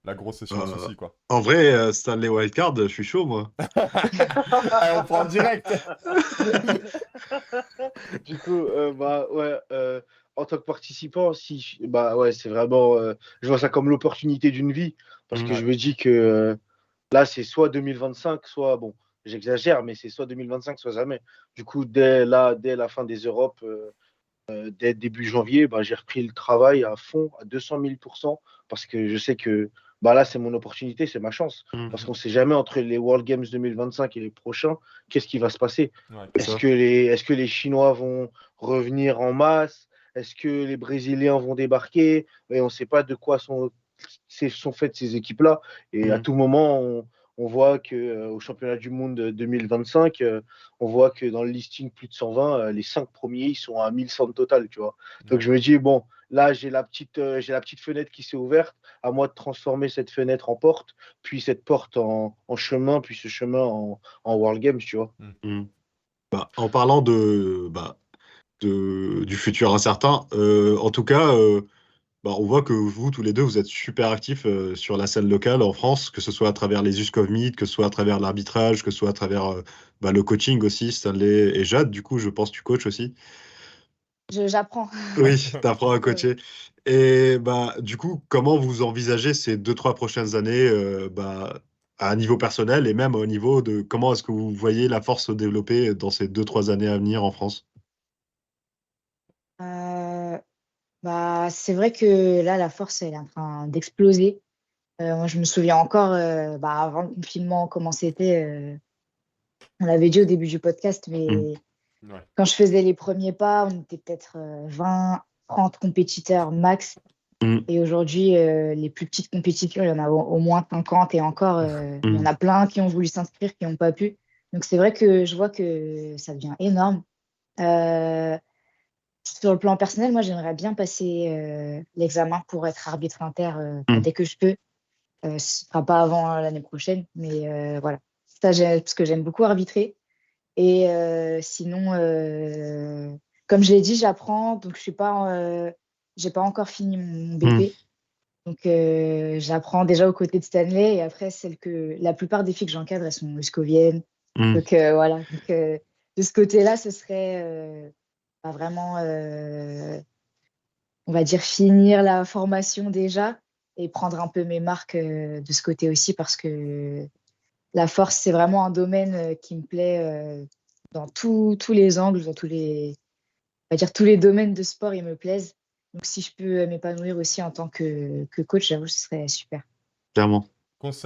Speaker 4: la grosse échéance
Speaker 2: Euh,
Speaker 4: aussi, quoi.
Speaker 2: En vrai, Stanley Wildcard, je suis chaud, moi.
Speaker 4: Allez, on prend direct.
Speaker 1: Du coup, bah ouais, en tant que participant, si, bah ouais, c'est vraiment, je vois ça comme l'opportunité d'une vie, parce que
Speaker 2: Mm.
Speaker 1: je me dis que là, c'est soit 2025, soit, bon, j'exagère, mais c'est soit 2025, soit jamais. Du coup, dès la fin des Europes, dès début janvier, bah, j'ai repris le travail à fond, à 200 000%, parce que je sais que bah, là, c'est mon opportunité, c'est ma chance.
Speaker 2: Mm.
Speaker 1: Parce qu'on ne sait jamais entre les World Games 2025 et les prochains, qu'est-ce qui va se passer.
Speaker 4: Ouais,
Speaker 2: C'est ça.
Speaker 1: Est-ce que les Chinois vont revenir en masse? Est-ce que les Brésiliens vont débarquer? Et on ne sait pas de quoi sont faites ces équipes-là. Et à
Speaker 2: Mm.
Speaker 1: tout moment, on voit que au championnat du monde 2025, on voit que dans le listing plus de 120, les 5 premiers, ils sont à 1100 total, tu vois. Donc
Speaker 4: ouais.
Speaker 1: je me dis, bon, là, j'ai la petite fenêtre qui s'est ouverte, à moi de transformer cette fenêtre en porte, puis cette porte en chemin, puis ce chemin en World Games, tu vois.
Speaker 2: Mm. En parlant du futur incertain, en tout cas, on voit que vous, tous les deux, vous êtes super actifs sur la scène locale en France, que ce soit à travers les USCOV Meet, que ce soit à travers l'arbitrage, que ce soit à travers le coaching aussi, Stanley et Jade, du coup, je pense que tu coaches aussi.
Speaker 3: J'apprends.
Speaker 2: Oui, t'apprends à
Speaker 3: Ouais.
Speaker 2: coacher. Et du coup, comment vous envisagez ces 2, 3 prochaines années à un niveau personnel et même au niveau de comment est-ce que vous voyez la force se développer dans ces 2, 3 années à venir en France?
Speaker 3: Euh, Bah, c'est vrai que là, la force, elle est en train d'exploser. Moi, je me souviens encore, avant le confinement, comment c'était. On l'avait dit au début du podcast,
Speaker 2: Mm.
Speaker 3: mais
Speaker 4: Ouais.
Speaker 3: quand je faisais les premiers pas, on était peut-être 20, 30 compétiteurs max.
Speaker 2: Mm.
Speaker 3: Et aujourd'hui, les plus petites compétitions, il y en a au moins 50 et encore, il y en
Speaker 2: Mm.
Speaker 3: a plein qui ont voulu s'inscrire, qui n'ont pas pu. Donc, c'est vrai que je vois que ça devient énorme. Euh, Sur le plan personnel, moi, j'aimerais bien passer l'examen pour être arbitre inter
Speaker 2: Mm.
Speaker 3: dès que je peux. Ce sera pas avant l'année prochaine, mais voilà. Ça, parce que j'aime beaucoup arbitrer. Et sinon, comme je l'ai dit, j'apprends, donc je suis pas, j'ai pas encore fini mon
Speaker 2: Mm.
Speaker 3: BP. Donc j'apprends déjà aux côtés de Stanley et après la plupart des filles que j'encadre, elles sont muscoviennes.
Speaker 2: Mm.
Speaker 3: Donc voilà. Donc, de ce côté-là, ce serait vraiment, on va dire, finir la formation déjà et prendre un peu mes marques de ce côté aussi parce que la force, c'est vraiment un domaine qui me plaît dans tous les angles, dans on va dire, tous les domaines de sport, ils me plaisent. Donc, si je peux m'épanouir aussi en tant que coach, j'avoue, ce serait super.
Speaker 2: Clairement.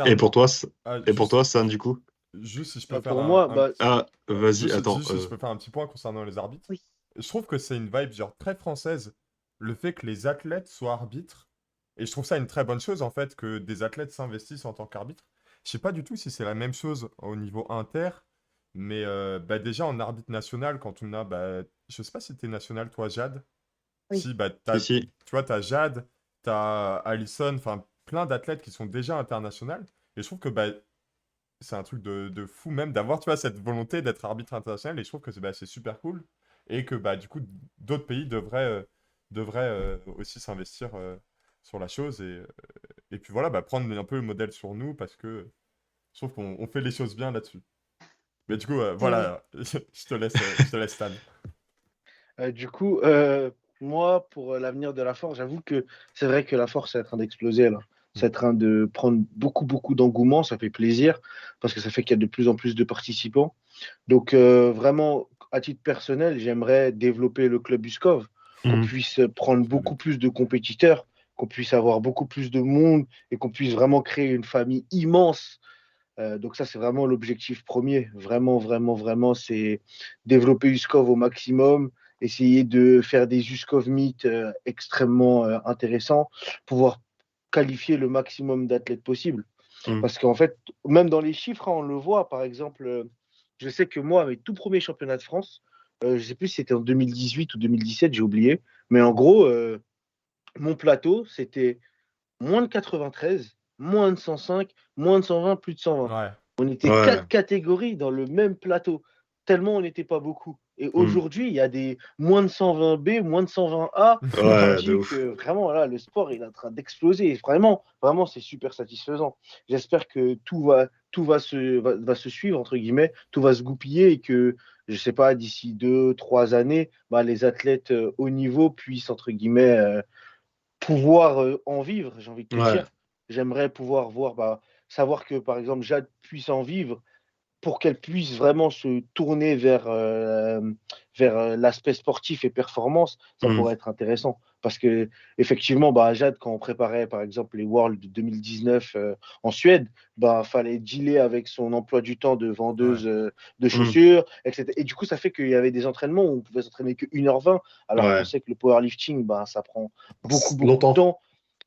Speaker 2: Et pour
Speaker 4: Concernant.
Speaker 2: toi,
Speaker 4: Ah,
Speaker 2: San, du coup?
Speaker 4: juste si je peux faire
Speaker 1: Pour moi,
Speaker 4: un
Speaker 2: Ah, vas-y, attends.
Speaker 4: juste si je peux faire un petit point concernant les arbitres.
Speaker 3: Oui.
Speaker 4: Je trouve que c'est une vibe genre très française, le fait que les athlètes soient arbitres. Et je trouve ça une très bonne chose en fait que des athlètes s'investissent en tant qu'arbitre. Je sais pas du tout si c'est la même chose au niveau inter, mais déjà en arbitre national, quand on a, je sais pas si t'es national toi Jade.
Speaker 3: Oui.
Speaker 4: Si,
Speaker 2: Si, si.
Speaker 4: tu vois, t'as Jade, t'as Allison, enfin plein d'athlètes qui sont déjà internationaux. Et je trouve que c'est un truc de fou même d'avoir, tu vois, cette volonté d'être arbitre international et je trouve que c'est super cool et que du coup d'autres pays devraient aussi s'investir sur la chose et puis voilà, prendre un peu le modèle sur nous parce que je trouve qu'on fait les choses bien là-dessus. Mais du coup,
Speaker 3: C'est vrai.
Speaker 4: voilà, je te laisse Stan.
Speaker 1: Du coup, moi, pour l'avenir de la force, j'avoue que c'est vrai que la force est en train d'exploser là.
Speaker 4: Mm.
Speaker 1: C'est en train de prendre beaucoup, beaucoup d'engouement. Ça fait plaisir parce que ça fait qu'il y a de plus en plus de participants. Donc, vraiment, à titre personnel, j'aimerais développer le club USCOV, qu'on
Speaker 2: Mm.
Speaker 1: puisse prendre
Speaker 4: Trop bien.
Speaker 1: beaucoup plus de compétiteurs, qu'on puisse avoir beaucoup plus de monde et qu'on puisse vraiment créer une famille immense. Donc ça, c'est vraiment l'objectif premier. Vraiment, vraiment, vraiment, c'est développer USCOV au maximum, essayer de faire des USCOV Meet extrêmement intéressants, pouvoir qualifier le maximum d'athlètes possible.
Speaker 2: Mm.
Speaker 1: Parce qu'en fait, même dans les chiffres, hein, on le voit. Par exemple, je sais que moi, mes tout premiers championnats de France, je ne sais plus si c'était en 2018 ou 2017, j'ai oublié. Mais en gros, mon plateau, c'était moins de 93, moins de 105, moins de 120, plus de 120.
Speaker 4: Ouais,
Speaker 1: On était
Speaker 2: Ouais.
Speaker 1: 4 catégories dans le même plateau, tellement on n'était pas beaucoup. Et aujourd'hui, il y a des moins de 120B, moins de 120A. Et tu te
Speaker 2: Ouais, de
Speaker 1: dis
Speaker 2: ouf.
Speaker 1: que vraiment, là, le sport, il est en train d'exploser. Et vraiment, vraiment, c'est super satisfaisant. J'espère que va se suivre, entre guillemets, tout va se goupiller et que, je sais pas, d'ici 2, 3 années, bah, les athlètes haut niveau puissent, entre guillemets, pouvoir en vivre, j'ai envie de te
Speaker 2: Ouais.
Speaker 1: dire. J'aimerais pouvoir voir, bah, savoir que, par exemple, Jade puisse en vivre pour qu'elle puisse vraiment se tourner vers l'aspect sportif et performance, ça
Speaker 2: Mm.
Speaker 1: pourrait être intéressant. Parce que effectivement, bah, Jade, quand on préparait par exemple les Worlds de 2019 en Suède, bah, fallait dealer avec son emploi du temps de
Speaker 4: Ouais.
Speaker 1: vendeuse de
Speaker 2: Mm.
Speaker 1: chaussures, etc. Et du coup, ça fait qu'il y avait des entraînements où on pouvait s'entraîner que 1h20, alors qu'on
Speaker 2: Ouais.
Speaker 1: sait que le powerlifting, bah, ça prend beaucoup, beaucoup de
Speaker 2: Longtemps.
Speaker 1: temps.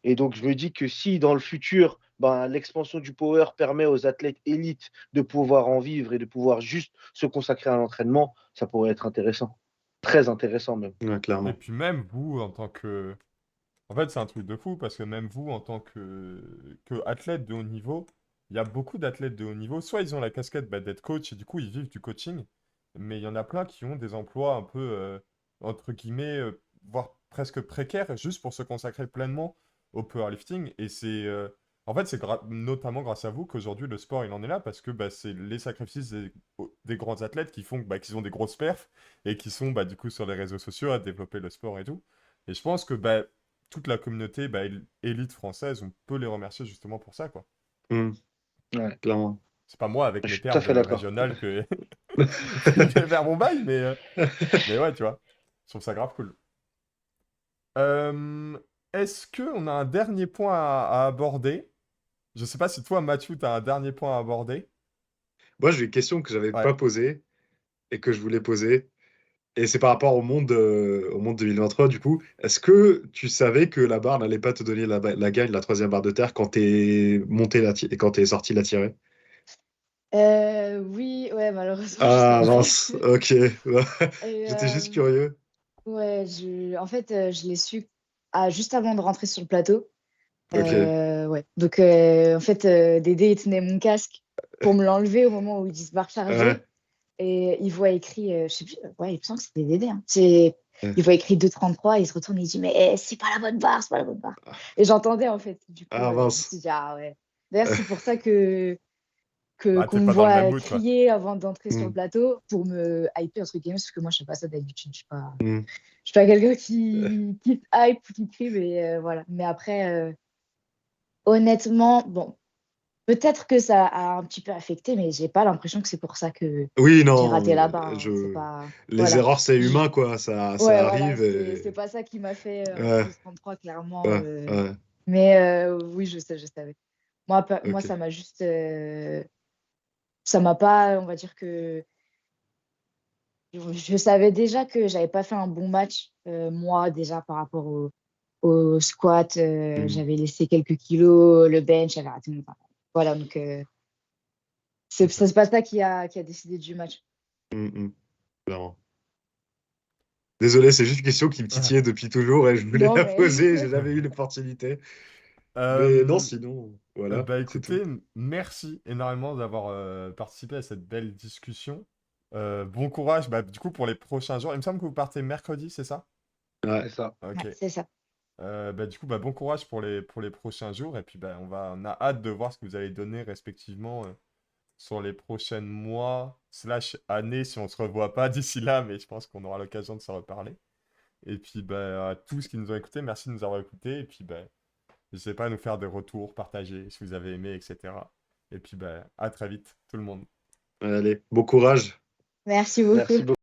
Speaker 1: Et donc, je me dis que si dans le futur, ben, l'expansion du power permet aux athlètes élites de pouvoir en vivre et de pouvoir juste se consacrer à l'entraînement, ça pourrait être intéressant. Très intéressant même.
Speaker 2: Ouais,
Speaker 4: Et
Speaker 2: clairement.
Speaker 4: puis même vous, en tant que... En fait, c'est un truc de fou, parce que même vous, en tant que athlète de haut niveau, il y a beaucoup d'athlètes de haut niveau. Soit ils ont la casquette bah, d'être coach, et du coup, ils vivent du coaching. Mais il y en a plein qui ont des emplois un peu, entre guillemets, voire presque précaires, juste pour se consacrer pleinement au powerlifting. Et en fait, c'est notamment grâce à vous qu'aujourd'hui, le sport, il en est là, parce que bah, c'est les sacrifices des grands athlètes qui font bah, qu'ils ont des grosses perfs, et qui sont, bah, du coup, sur les réseaux sociaux à développer le sport et tout. Et je pense que bah, toute la communauté bah, élite française, on peut les remercier justement pour ça, quoi.
Speaker 2: Mm.
Speaker 1: Ouais,
Speaker 2: Clairement.
Speaker 4: C'est pas moi avec
Speaker 1: je
Speaker 4: mes
Speaker 1: suis tout à
Speaker 4: termes
Speaker 1: fait
Speaker 4: de
Speaker 1: d'accord.
Speaker 4: régional que je vais faire mon bail, mais ouais, tu vois, je trouve ça grave cool. Euh, Est-ce qu'on a un dernier point à aborder? Je sais pas si toi, Mathieu, tu as un dernier point à aborder.
Speaker 2: Moi, j'ai une question que j'avais
Speaker 4: Ouais.
Speaker 2: pas posée et que je voulais poser. Et c'est par rapport au monde 2023, du coup. Est-ce que tu savais que la barre n'allait pas te donner la gagne, la troisième barre de terre, quand t'es monté et quand t'es sorti la tirer?
Speaker 3: Oui, ouais, malheureusement, je
Speaker 2: Ah
Speaker 3: savais.
Speaker 2: mince, ok.
Speaker 3: Et,
Speaker 2: J'étais juste curieux.
Speaker 3: ouais, en fait, je l'ai su juste avant de rentrer sur le plateau.
Speaker 2: Ok.
Speaker 3: Ouais. Donc, en fait, Dédé, il tenait mon casque pour me l'enlever au moment où il dit se barre
Speaker 2: Ouais.
Speaker 3: chargée. Et il voit écrit, je sais plus, ouais, il me semble que c'était Dédé. Hein.
Speaker 2: Ouais.
Speaker 3: Il voit écrit 2,33, il se retourne et il dit, mais c'est pas la bonne barre, c'est pas la bonne barre. Et j'entendais, en fait. Du coup,
Speaker 2: Ah
Speaker 3: je me suis
Speaker 2: mince.
Speaker 3: dit, ah ouais. D'ailleurs, c'est pour ça
Speaker 4: Bah,
Speaker 3: qu'on
Speaker 4: t'es
Speaker 3: me
Speaker 4: pas dans le même
Speaker 3: voit
Speaker 4: mood, quoi.
Speaker 3: crier avant d'entrer sur le
Speaker 2: Hmm,
Speaker 3: plateau pour me hyper, entre guillemets, parce que moi, je sais pas ça d'habitude.
Speaker 2: hmm.
Speaker 3: Je suis pas quelqu'un qui hype ou qui crie, mais voilà. Mais après, honnêtement, bon, peut-être que ça a un petit peu affecté, mais j'ai pas l'impression que c'est pour ça que
Speaker 2: Oui,
Speaker 3: j'ai raté
Speaker 2: non,
Speaker 3: là-bas. Hein. C'est pas.
Speaker 2: les
Speaker 3: Voilà.
Speaker 2: erreurs, c'est
Speaker 3: Je-
Speaker 2: humain, quoi. Ça
Speaker 3: Ouais, voilà,
Speaker 2: arrive.
Speaker 3: c'est pas ça qui m'a fait
Speaker 2: Ouais,
Speaker 3: 2,33, clairement.
Speaker 2: ouais, ouais.
Speaker 3: Mais oui, je savais. Moi,
Speaker 2: Ok.
Speaker 3: ça m'a juste. Ça m'a pas, on va dire que. Je savais déjà que j'avais pas fait un bon match, moi, déjà par rapport au squat.
Speaker 2: Hmm,
Speaker 3: J'avais laissé quelques kilos, le bench, j'avais raté mon. Enfin, voilà, donc c'est pas ça qui a décidé du match.
Speaker 2: hmm, hmm. Clairement. Désolé, c'est juste une question qui me titillait depuis toujours et je voulais
Speaker 3: Non,
Speaker 2: la
Speaker 3: mais.
Speaker 2: poser, j'ai jamais eu l'opportunité. Mais non,
Speaker 4: Euh,
Speaker 2: sinon, voilà,
Speaker 4: Bah
Speaker 2: c'est tout.
Speaker 4: écoutez, merci énormément d'avoir participé à cette belle discussion. Bon courage, bah, du coup, pour les prochains jours. Il me semble que vous partez mercredi, c'est ça?
Speaker 1: C'est
Speaker 2: Ouais,
Speaker 1: ça.
Speaker 3: Ouais,
Speaker 4: Ok.
Speaker 3: c'est ça.
Speaker 4: Bah, du coup, bah, bon courage pour les prochains jours. Et puis, bah, on a hâte de voir ce que vous allez donner respectivement sur les prochains mois, slash années, si on se revoit pas d'ici là. Mais je pense qu'on aura l'occasion de se reparler. Et puis, bah, à tous qui nous ont écoutés, merci de nous avoir écoutés. Et puis, bah, n'hésitez pas à nous faire des retours, partager si vous avez aimé, etc. Et puis, bah, à très vite, tout le monde.
Speaker 2: allez, bon courage.
Speaker 3: Merci beaucoup.
Speaker 1: Merci beaucoup.